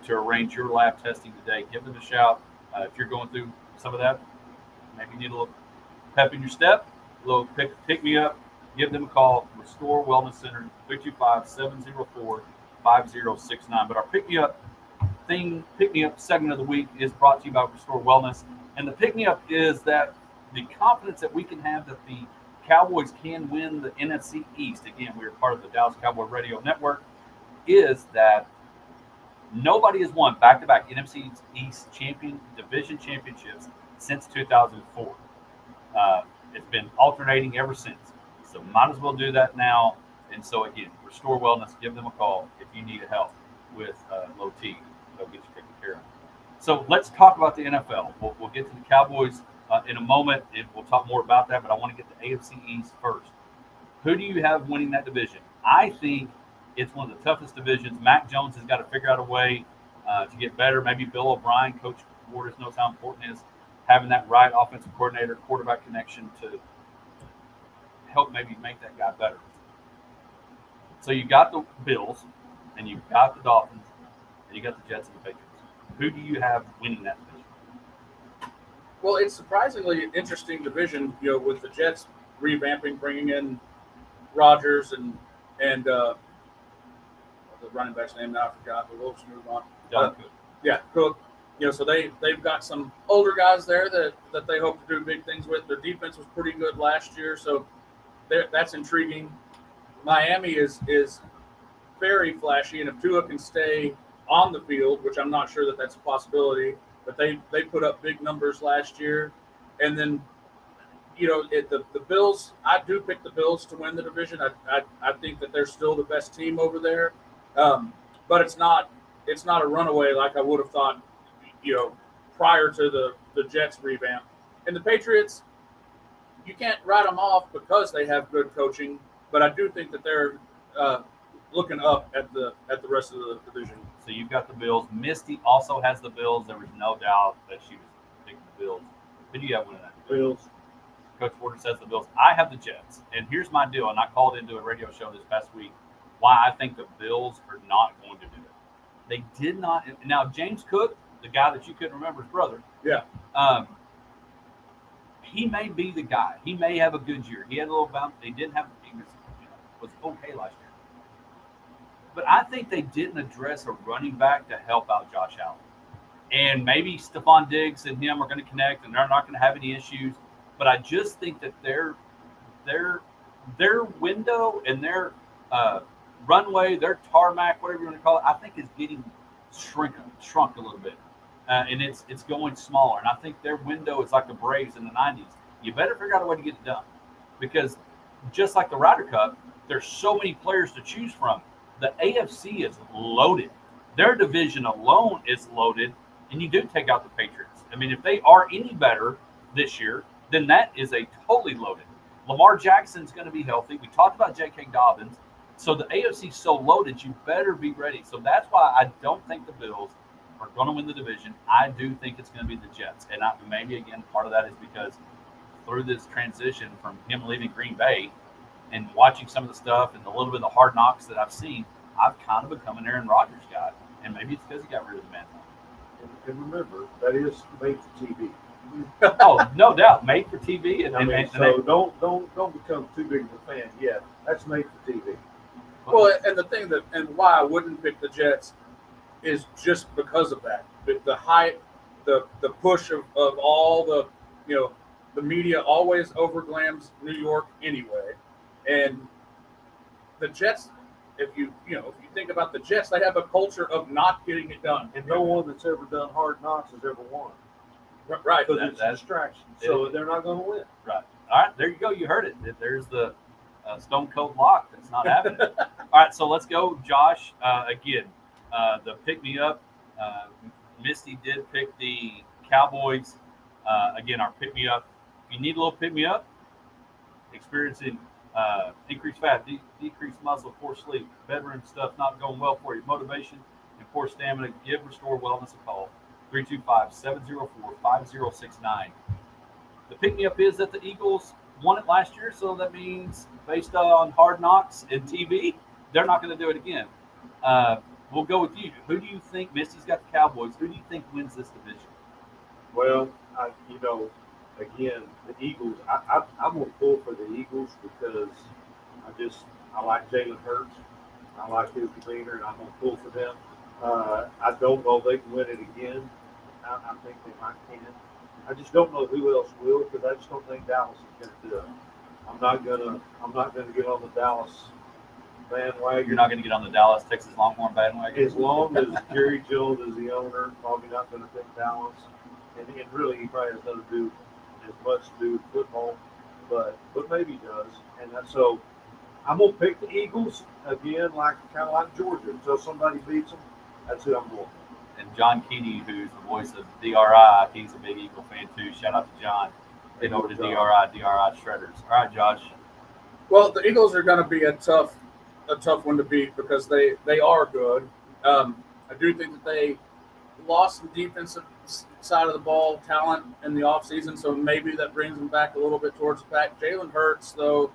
to arrange your lab testing today. Give them a shout. If you're going through some of that, maybe you need a little pep in your step, a little pick me up, give them a call. Restore Wellness Center, 325-704-5069. But our pick me up segment of the week is brought to you by Restore Wellness. And the pick me up is that the confidence that we can have that the Cowboys can win the NFC East. Again, we are part of the Dallas Cowboy Radio Network. Is that nobody has won back-to-back NFC East division championships since 2004. It's been alternating ever since. So might as well do that now. And so again, Restore Wellness, give them a call if you need help with low T. They'll get you taken care of. So let's talk about the NFL. We'll get to the Cowboys in a moment, and we'll talk more about that, but I want to get the AFC East first. Who do you have winning that division? I think it's one of the toughest divisions. Mac Jones has got to figure out a way to get better. Maybe Bill O'Brien, Coach Wardis, knows how important it is having that right offensive coordinator, quarterback connection to help maybe make that guy better. So you got the Bills, and you've got the Dolphins, and you got the Jets and the Patriots. Who do you have winning that division? Well, it's surprisingly an interesting division, with the Jets revamping, bringing in Rodgers and the running back's name now I forgot, but we'll just move on. Cook. Yeah, Cook. So they've got some older guys there that they hope to do big things with. Their defense was pretty good last year, so that's intriguing. Miami is very flashy, and if Tua can stay on the field, which I'm not sure that's a possibility, but they put up big numbers last year. And then, the Bills, I do pick the Bills to win the division. I think that they're still the best team over there. But it's not a runaway like I would have thought, prior to the Jets revamp. And the Patriots, you can't write them off because they have good coaching, but I do think that they're looking up at the rest of the division. So you've got the Bills. Misty also has the Bills. There was no doubt that she was picking the Bills. Who do you have winning that division? Bills. Coach Porter says the Bills. I have the Jets. And here's my deal, and I called into a radio show this past week why I think the Bills are not going to do it. They did not. Now, James Cook, the guy that you couldn't remember, his brother. Yeah. He may be the guy. He may have a good year. He had a little bounce. He didn't have. He was okay last year. But I think they didn't address a running back to help out Josh Allen. And maybe Stephon Diggs and him are going to connect, and they're not going to have any issues. But I just think that their window and their runway, their tarmac, whatever you want to call it, I think is getting shrunk a little bit. And it's going smaller. And I think their window is like the Braves in the 90s. You better figure out a way to get it done. Because just like the Ryder Cup, there's so many players to choose from. The AFC is loaded. Their division alone is loaded, and you do take out the Patriots. I mean, if they are any better this year, then that is a totally loaded. Lamar Jackson's going to be healthy. We talked about J.K. Dobbins. So the AFC is so loaded, you better be ready. So that's why I don't think the Bills are going to win the division. I do think it's going to be the Jets. And maybe, again, part of that is because through this transition from him leaving Green Bay and watching some of the stuff and a little bit of the hard knocks that I've seen, I've kind of become an Aaron Rodgers guy. And maybe it's because he got rid of the man. And remember, that is made for TV. Oh, no doubt, made for TV. Don't become too big of a fan yet. That's made for TV. Well, and the thing and why I wouldn't pick the Jets is just because of that. The hype, the push of all the the media always overglams New York anyway, and the Jets. If you think about the Jets, they have a culture of not getting it done. And no one that's ever done hard knocks has ever won. Right. because it's a distraction. So they're not going to win. Right. All right. There you go. You heard it. There's the stone cold lock. That's not happening. All right. So let's go, Josh. Again, the pick me up. Misty did pick the Cowboys. Again, our pick me up. If you need a little pick me up, experiencing increased fat, decreased muscle, poor sleep, bedroom stuff not going well for you, motivation, and poor stamina, give Restore Wellness a call. 325-704-5069. The pick-me-up is that the Eagles won it last year, so that means based on Hard Knocks and TV, they're not going to do it again. We'll go with you. Who do you think, Misty's got the Cowboys, who do you think wins this division? Well, again, the Eagles, I'm going to pull for the Eagles because I like Jalen Hurts. I like his demeanor, and I'm going to pull for them. I don't know if they can win it again. I think they might can. I just don't know who else will because I just don't think Dallas is going to do it. I'm not gonna get on the Dallas bandwagon. You're not going to get on the Dallas Texas Longhorn bandwagon? As long as Jerry Jones is the owner, probably not going to pick Dallas. And really, he probably has nothing to do as much to do with football, but maybe he does. And so I'm gonna pick the Eagles again, kind of like Georgia, until somebody beats them. That's who I'm going. And John Keeney, who's the voice of DRI, he's a big Eagle fan too. Shout out to John. Get over to DRI Shredders. All right, Josh. Well, the Eagles are going to be a tough one to beat because they are good. I do think that they lost the defensive side of the ball talent in the offseason, so maybe that brings them back a little bit towards the pack. Jalen Hurts, though,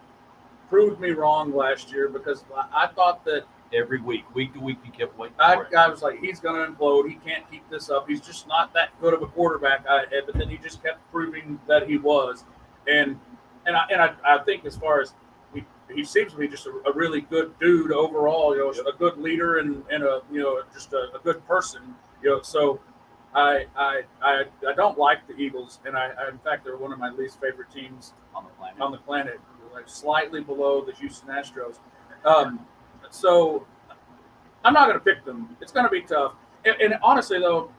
proved me wrong last year because I thought that every week to week, you kept waiting for it. I was like, he's going to implode. He can't keep this up. He's just not that good of a quarterback. But then he just kept proving that he was. And I think as far as he seems to be just a really good dude overall, a good leader and just a good person, So I don't like the Eagles, and in fact they're one of my least favorite teams on the planet, like slightly below the Houston Astros. So I'm not going to pick them. It's going to be tough. And honestly, though,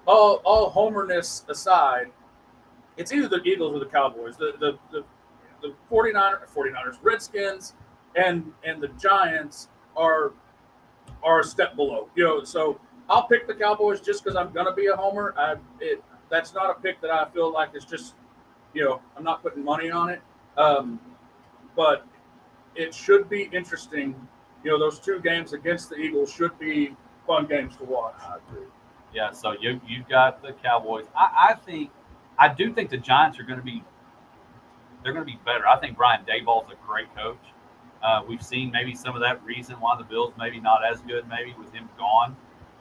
all homerness aside, it's either the Eagles or the Cowboys. The 49ers, Redskins, and the Giants are a step below. So I'll pick the Cowboys just because I'm going to be a homer. That's not a pick that I feel like is just, I'm not putting money on it. But it should be interesting. Those two games against the Eagles should be fun games to watch. I agree. Yeah, so you've got the Cowboys. I do think the Giants are going to be better. I think Brian Daboll's a great coach. We've seen maybe some of that reason why the Bills maybe not as good, maybe with him gone.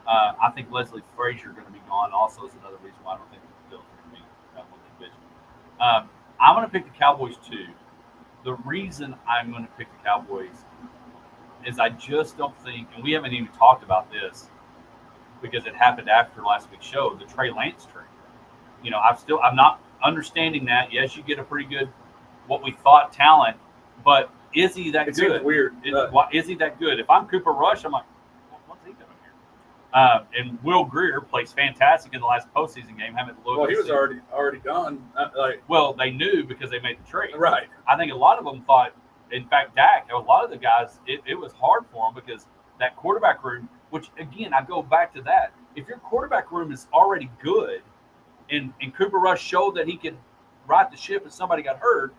I think Leslie Frazier going to be gone also is another reason why I don't think the Bills are going to be win the division. I'm going to pick the Cowboys too. The reason I'm going to pick the Cowboys is I just don't think, and we haven't even talked about this because it happened after last week's show, the Trey Lance trade. I'm not understanding that. Yes, you get a pretty good, what we thought talent, but is he that good? It's weird. Is he that good? If I'm Cooper Rush, I'm like, what's he doing here? And Will Greer plays fantastic in the last postseason game. Haven't looked. Well, he was already done. Well, they knew because they made the trade. Right. I think a lot of them thought. In fact, Dak, a lot of the guys, it was hard for them because that quarterback room. Which again, I go back to that. If your quarterback room is already good, and Cooper Rush showed that he could right the ship if somebody got hurt,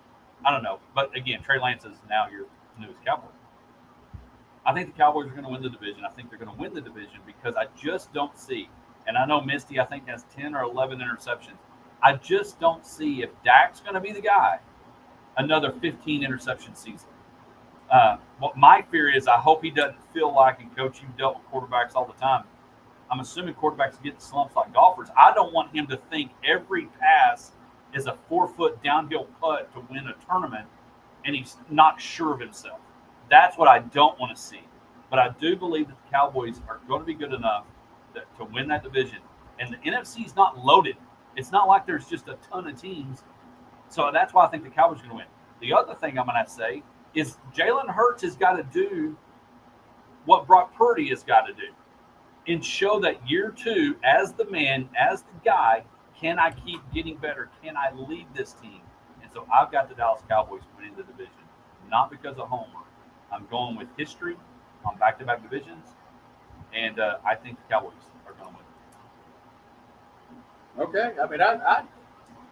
I don't know. But again, Trey Lance is now your newest Cowboy. I think the Cowboys are going to win the division. I think they're going to win the division because I just don't see, and I know Misty, I think, has 10 or 11 interceptions. I just don't see if Dak's going to be the guy, another 15 interception season. What my fear is, I hope he doesn't feel like, and Coach, you've dealt with quarterbacks all the time. I'm assuming quarterbacks get slumps like golfers. I don't want him to think every pass is a 4-foot downhill putt to win a tournament, and he's not sure of himself. That's what I don't want to see. But I do believe that the Cowboys are going to be good enough to win that division. And the NFC is not loaded. It's not like there's just a ton of teams. So that's why I think the Cowboys are going to win. The other thing I'm going to say is Jalen Hurts has got to do what Brock Purdy has got to do and show that year two, as the man, as the guy, Can I keep getting better? Can I lead this team? And so I've got the Dallas Cowboys winning the division, not because of Homer. I'm going with history on back-to-back divisions, and I think the Cowboys are going to win. Okay. I mean, I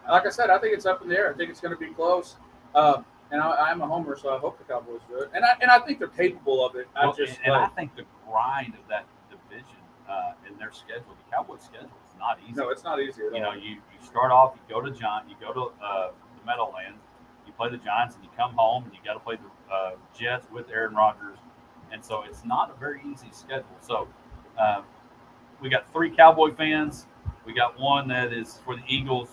like I said, I think it's up in the air. I think it's going to be close. And I'm a homer, so I hope the Cowboys do it. And I think they're capable of it. I think the grind of that division and their schedule, the Cowboys' schedule is not easy. No, it's not easy at all. You start off, you go to the Meadowlands, you play the Giants, and you come home, and you got to play the Jets with Aaron Rodgers, and so it's not a very easy schedule. So we got 3 Cowboy fans. We got one that is for the Eagles.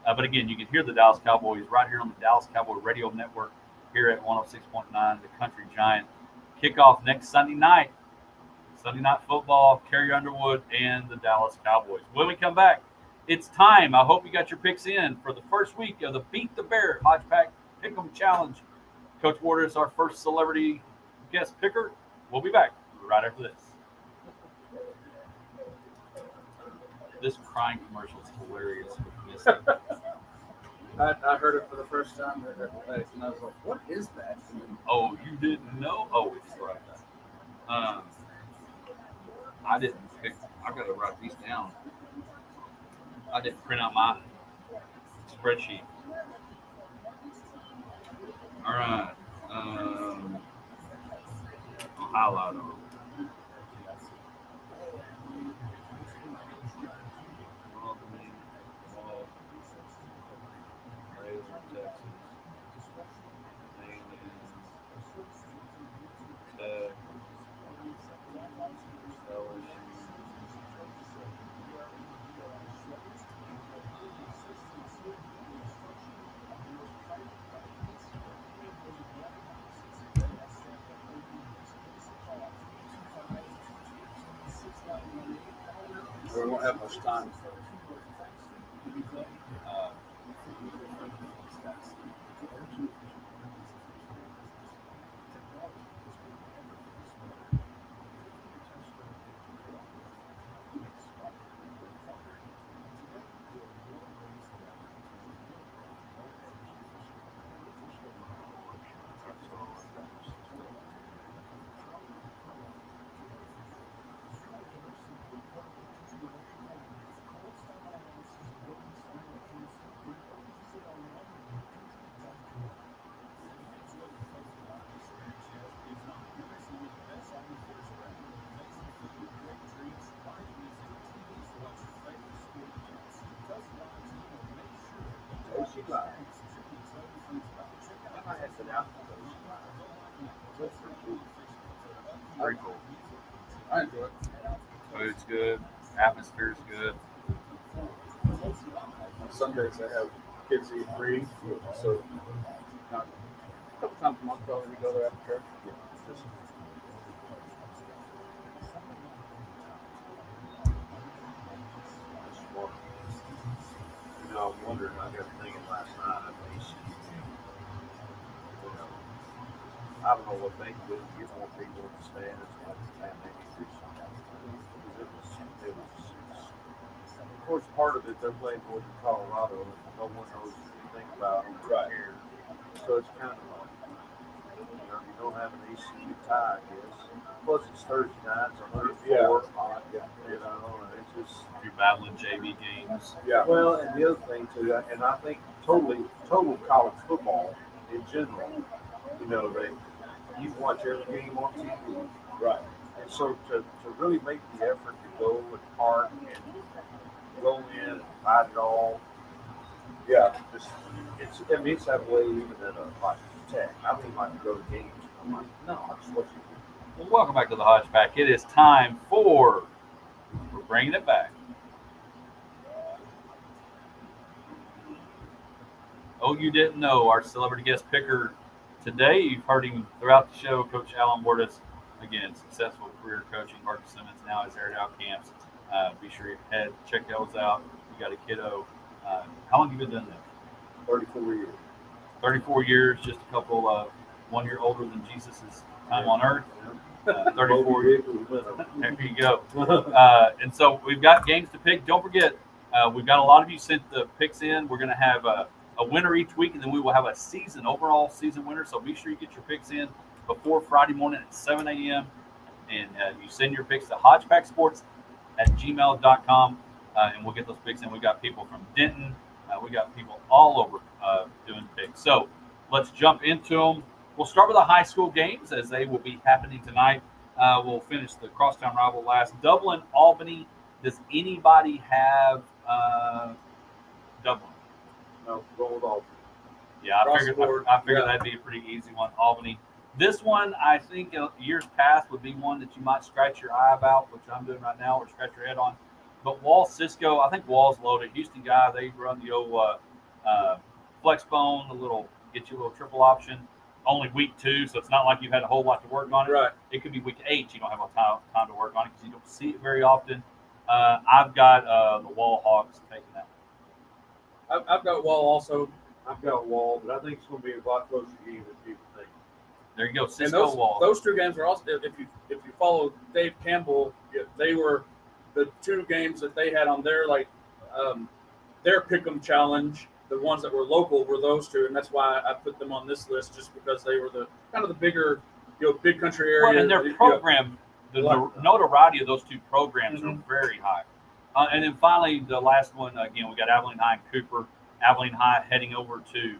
But again, you can hear the Dallas Cowboys right here on the Dallas Cowboy Radio Network here at 106.9, the Country Giant. Kickoff next Sunday night. Sunday Night Football, Carrie Underwood, and the Dallas Cowboys. When we come back, it's time. I hope you got your picks in for the first week of the Beat the Bear Hodge Pack Pick'em Challenge. Coach Ward is our first celebrity guest picker. We'll be back right after this. This crying commercial is hilarious. I heard it for the first time at that place, and I was like, "What is that?" Oh, you didn't know? Oh, it's right. I didn't pick. I got to write these down. I didn't print out my spreadsheet. All right. I'll highlight them. We won't have much time. Very cool. I enjoy it. Food's good. Atmosphere's good. On Sundays, I have kids eat free, so a couple times a month, probably we go there after church. Just You know, I'm wondering, I got thinking last night, I don't know what they can do to get more people in the stands. And they can do something. Of course, part of it, they're playing Northern Colorado, and no one knows anything about them right here. So it's kind of like, you don't have an ECU tie, I guess. Plus, it's Thursday night, it's 104 hot, and it's just. You're battling JV games. Yeah. Well, and the other thing too, and I think total college football in general, you can watch every game on TV. right. And so to really make the effort to go and park and go in and fight it all, it's that way even at a like Tech. I mean, like to go to games. I'm like, no, that's what you do. Well, welcome back to the Hodge Pack. It is time for we're bringing it back. Oh, you didn't know our celebrity guest picker today. You've heard him throughout the show, Coach Alan Bordas. Again, successful career coaching. Marcus Simmons now has aired out camps. Be sure you check those out. You got a kiddo. How long have you been doing that? 34 years. 34 years, just a couple, 1 year older than Jesus' time on earth. 34 years. There you go. And so we've got games to pick. Don't forget, We've got a lot of you sent the picks in. We're going to have a winner each week, and then we will have a overall season winner. So be sure you get your picks in before Friday morning at 7 a.m. And you send your picks to hodgepacksports@gmail.com, and we'll get those picks in. We got people from Denton. We got people all over doing picks. So let's jump into them. We'll start with the high school games as they will be happening tonight. We'll finish the crosstown rival last. Dublin, Albany. Does anybody have Dublin? No, go with Albany. Yeah, I figured that'd be a pretty easy one. Albany. This one, I think years past would be one that you might scratch your eye about, which I'm doing right now, or scratch your head on. But Wall Cisco, I think Wall's loaded. Houston guy, they run the old flex bone, get you a little triple option. Only week 2, so it's not like you've had a whole lot to work on it. Right. It could be week 8. You don't have a time to work on it because you don't see it very often. I've got the Wall Hawks taking that. I've got Wall also. I've got Wall, but I think it's going to be a lot closer game than people think. There you go, And Cisco Wall. those 2 games are also. If you follow Dave Campbell, they were the 2 games that they had on their their pick'em challenge. The ones that were local were those 2, and that's why I put them on this list, just because they were the kind of the bigger, big country area. Well, and their program, the notoriety of those 2 programs are very high. And then finally, the last one, again, we got Abilene High and Cooper. Abilene High heading over to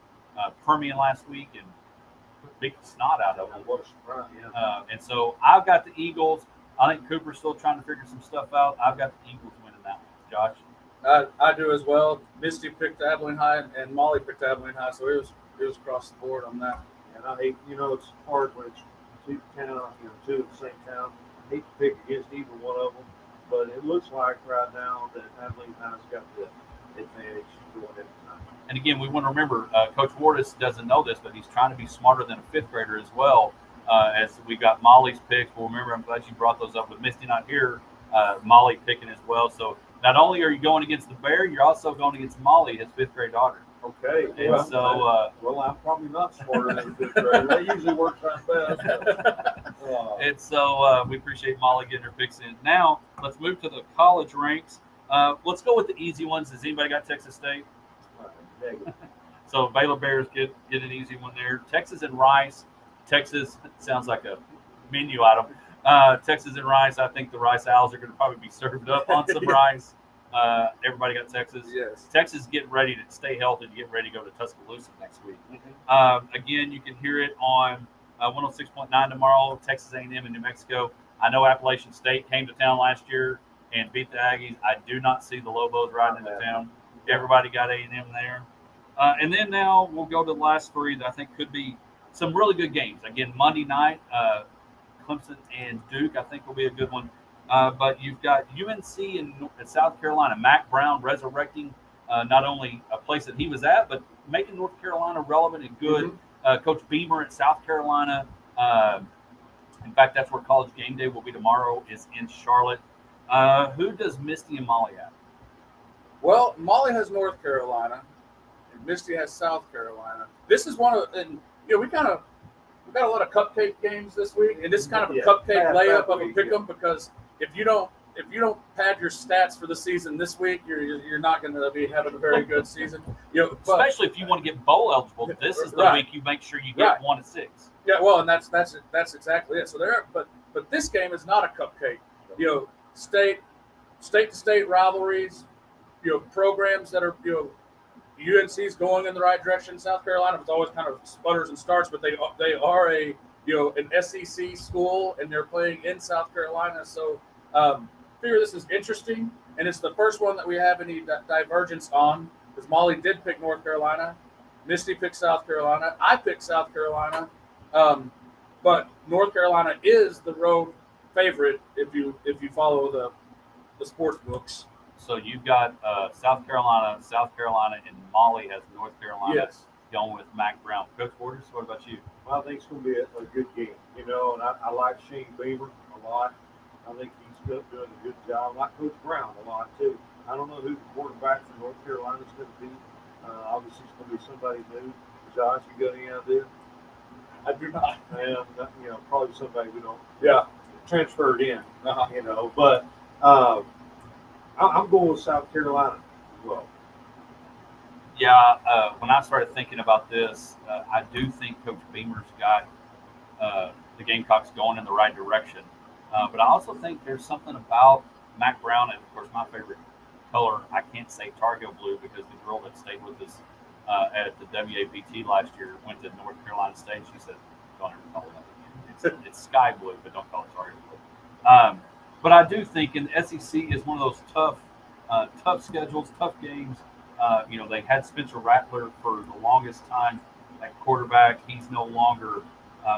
Permian last week and put big snot out of them. What a surprise, yeah. And so I've got the Eagles. I think Cooper's still trying to figure some stuff out. I've got the Eagles winning that one. Josh? I do as well. Misty picked Abilene High, and Molly picked Abilene High, so it was across the board on that. And I hate, it's hard when it's 2 in the same town. I hate to pick against either one of them, but it looks like right now that Abilene High's got the advantage going into tonight. And again, we want to remember, Coach Wardis doesn't know this, but he's trying to be smarter than a 5th grader as well. As we got Molly's picks, well, remember, I'm glad you brought those up with Misty not here. Molly picking as well. So not only are you going against the Bear, you're also going against Molly, his 5th grade daughter. Okay. And well, I'm probably not smarter than a 5th grader. That usually works out best. And so we appreciate Molly getting her picks in. Now, let's move to the college ranks. Let's go with the easy ones. Has anybody got Texas State? So Baylor Bears get an easy one there. Texas and Rice. Texas sounds like a menu item. Texas and Rice. I think the Rice Owls are going to probably be served up on some rice. Everybody got Texas. Yes. Texas getting ready to stay healthy to get ready to go to Tuscaloosa next week. Again, you can hear it on 106.9 tomorrow. Texas A&M in New Mexico. I know Appalachian State came to town last year and beat the Aggies. I do not see the Lobos riding into town. Everybody got A&M there. And then now we'll go to the last 3 that I think could be some really good games. Again, Monday night, Clemson and Duke, I think will be a good one. But you've got UNC in South Carolina. Mac Brown resurrecting not only a place that he was at, but making North Carolina relevant and good. Coach Beamer at South Carolina. In fact, that's where College Game Day will be tomorrow, is in Charlotte. Who does Misty and Molly have? Well, Molly has North Carolina, and Misty has South Carolina. This is one of, and we got a lot of cupcake games this week, and this is kind of a cupcake layup of a pick'em, because if you don't pad your stats for the season this week, you're not going to be having a very good season. Especially if you want to get bowl eligible, this is the week you make sure you get 1 to 6. Yeah, well, and that's exactly it. So but this game is not a cupcake. State to state rivalries. Programs that are UNC's going in the right direction. South Carolina, it's always kind of sputters and starts, but they are an SEC school, and they're playing in South Carolina. So figure this is interesting, and it's the first one that we have any divergence on, because Molly did pick North Carolina, Misty picked South Carolina, I picked South Carolina, but North Carolina is the road favorite if you follow the sports books. So you've got South Carolina, and Molly has North Carolina. Yes. Going with Mac Brown. Coach Borders, what about you? Well, I think it's going to be a good game, and I like Shane Beamer a lot. I think he's doing a good job. I like Coach Brown a lot, too. I don't know who the quarterback for North Carolina is going to be. Obviously, it's going to be somebody new. Josh, you got any idea? I do not. And, probably somebody we don't transferred in, Uh-huh. But I'm going with South Carolina. 12. Yeah, when I started thinking about this, I do think Coach Beamer's got the Gamecocks going in the right direction. But I also think there's something about Mac Brown, and of course my favorite color. I can't say Tar Heel blue because the girl that stayed with us at the WABT last year went to North Carolina State. She said, "Don't ever call it that again. It's sky blue, but don't call it Tar Heel blue." But I do think in the SEC is one of those tough schedules, tough games. They had Spencer Rattler for the longest time at quarterback. He's no longer.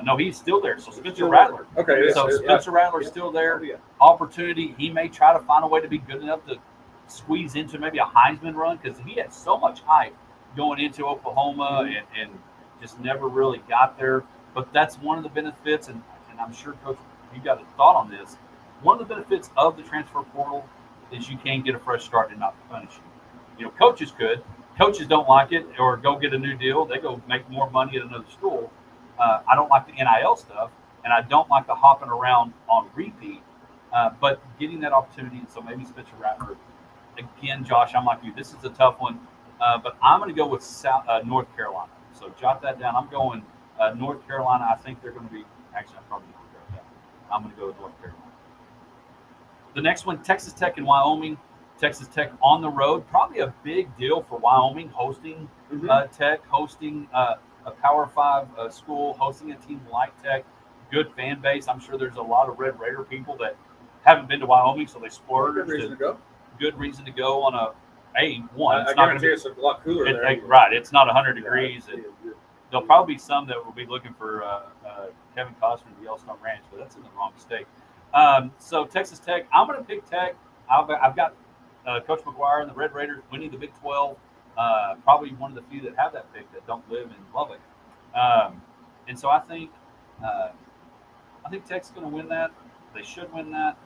No, he's still there. So Spencer Rattler. Okay. So Spencer Rattler's still there. Opportunity. He may try to find a way to be good enough to squeeze into maybe a Heisman run because he had so much hype going into Oklahoma and just never really got there. But that's one of the benefits, and I'm sure, Coach, you got a thought on this. One of the benefits of the transfer portal is you can get a fresh start and not punish you. Coaches could. Coaches don't like it or go get a new deal. They go make more money at another school. I don't like the NIL stuff, and I don't like the hopping around on repeat. But getting that opportunity, so maybe Spencer Rattler. Again, Josh, I'm like you. This is a tough one, but I'm going to go with North Carolina. So jot that down. I'm going North Carolina. I think they're going to be – actually, I'm probably going to go with that. I'm going to go with North Carolina. The next one, Texas Tech and Wyoming. Texas Tech on the road. Probably a big deal for Wyoming, hosting Tech, hosting a Power 5 school, hosting a team like Tech. Good fan base. I'm sure there's a lot of Red Raider people that haven't been to Wyoming, so they splurged. Good reason to go. Good reason to go on one. I guarantee it's a lot cooler there. Right. It's not 100 degrees. And there'll probably be some that will be looking for Kevin Costner to Yellowstone Ranch, but that's in the wrong state. So Texas Tech, I'm going to pick Tech. I've got Coach McGuire and the Red Raiders winning the Big 12. Probably one of the few that have that pick that don't live in Lubbock. And so I think Tech's going to win that. They should win that.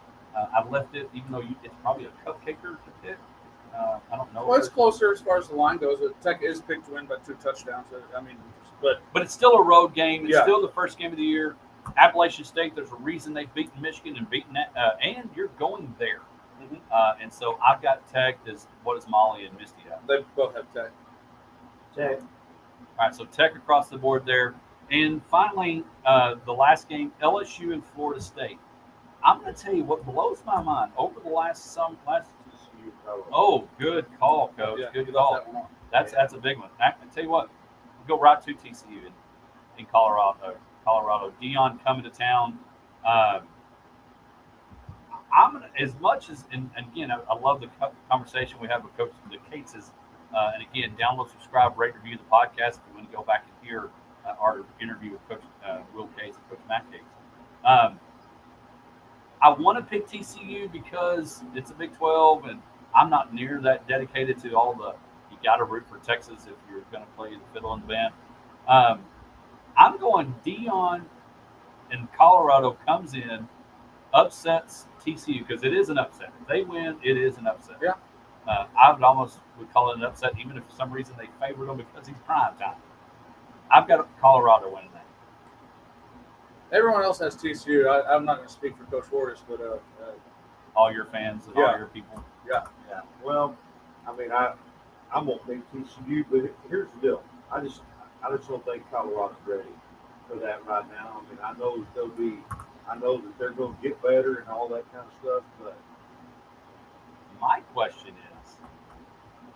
I've left it, even though it's probably a cupcaker to pick. I don't know. Well, it's closer as far as the line goes. Tech is picked to win by 2 touchdowns. But it's still a road game. It's Yeah. still the first game of the year. Appalachian State, there's a reason they've beaten Michigan and beaten that, and you're going there. And so I've got Tech. What is Molly and Misty have? They both have Tech. Tech. All right, so Tech across the board there. And finally, the last game, LSU and Florida State. I'm going to tell you what blows my mind. Over the last oh, good call, Coach. Yeah, good you call. left that one off. That's a big one. I tell you what, we'll go right to TCU in Colorado. Dion coming to town. I'm gonna, as much as, and again, I love the conversation we have with Coach the Cates. And again, download, subscribe, rate, review the podcast if you want to go back and hear our interview with Coach Will Cates and Coach Matt Cates. I want to pick TCU because it's a Big 12, and I'm not near that dedicated to all the. You got to root for Texas if you're going to play the fiddle and the band. I'm going Dion in Colorado comes in, upsets TCU because it is an upset. If they win, it is an upset. Yeah. I would call it an upset, even if for some reason they favored him because he's prime time. I've got Colorado winning that. Everyone else has TCU. I'm not going to speak for Coach Fortis, but all your fans and all your people. Yeah. Well, I mean, I'm gonna pick TCU, but here's the deal. I just don't think Colorado's ready for that right now. I mean, I know that they're going to get better and all that kind of stuff, but My question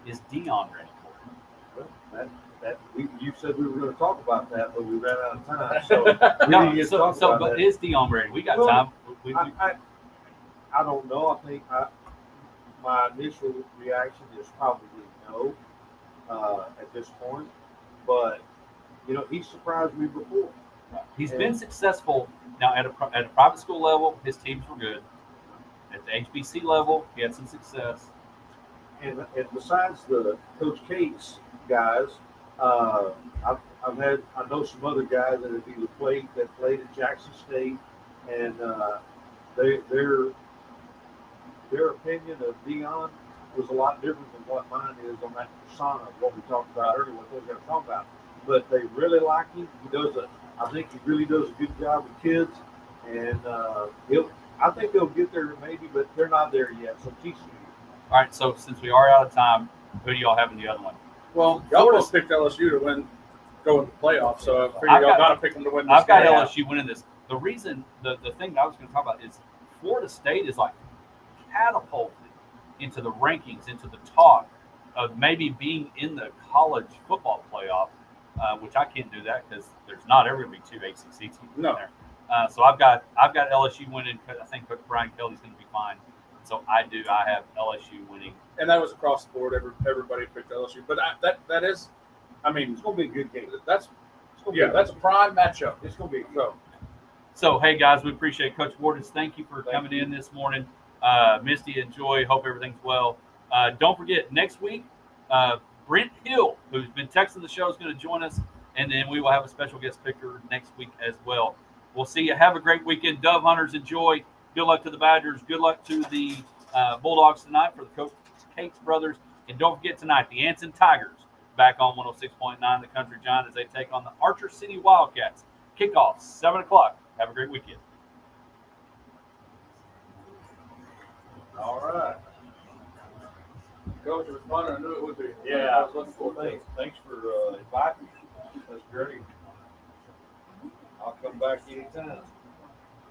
is Dion ready for it? well, you said we were going to talk about that, but we ran out of time, so we didn't get to talk about but that. is Dion ready? We got Well, time. I don't know. I think my initial reaction is probably no at this point. But, he surprised me before. He's been successful. Now, at a private school level, his teams were good. At the HBC level, he had some success. And besides the Coach Cates guys, I know some other guys that have either played at Jackson State, and their opinion of Dion was a lot different than what mine is on that persona of what we talked about earlier, what those guys talking about. But they really like him. I think he really does a good job with kids, and I think they'll get there maybe, but they're not there yet. So TCU. All right, so since we are out of time, Who do y'all have in the other one? Well, y'all both picked LSU to go in the playoffs, so I figured y'all got to pick them to win this I've got game. LSU winning this. The reason, the thing that I was going to talk about is Florida State is like catapulted into the rankings, into the talk of maybe being in the college football playoff, which I can't do that because there's not ever going to be two ACC teams in there. So I've got LSU winning. I think Brian Kelly's going to be fine. So I have LSU winning. And that was across the board. Everybody picked LSU, but that is, I mean, It's going to be a good game. That's a prime matchup. It's going to be So hey guys, we appreciate Coach Wardens. Thank you for coming in this morning. Misty, enjoy. Hope everything's well. Don't forget next week, Brent Hill, who's been texting the show, is going to join us, and then we will have a special guest picker next week as well. We'll see you. Have a great weekend, Dove Hunters. Enjoy. Good luck to the Badgers. Good luck to the Bulldogs tonight for the Coach Cates brothers. And don't forget tonight, the Anson Tigers back on 106.9 The Country Giant as they take on the Archer City Wildcats. Kickoff 7 o'clock. Have a great weekend. All right. Coach, it was fun. I knew it would be. Yeah. I was looking forward to it. Thanks for inviting me. That's great. I'll come back anytime.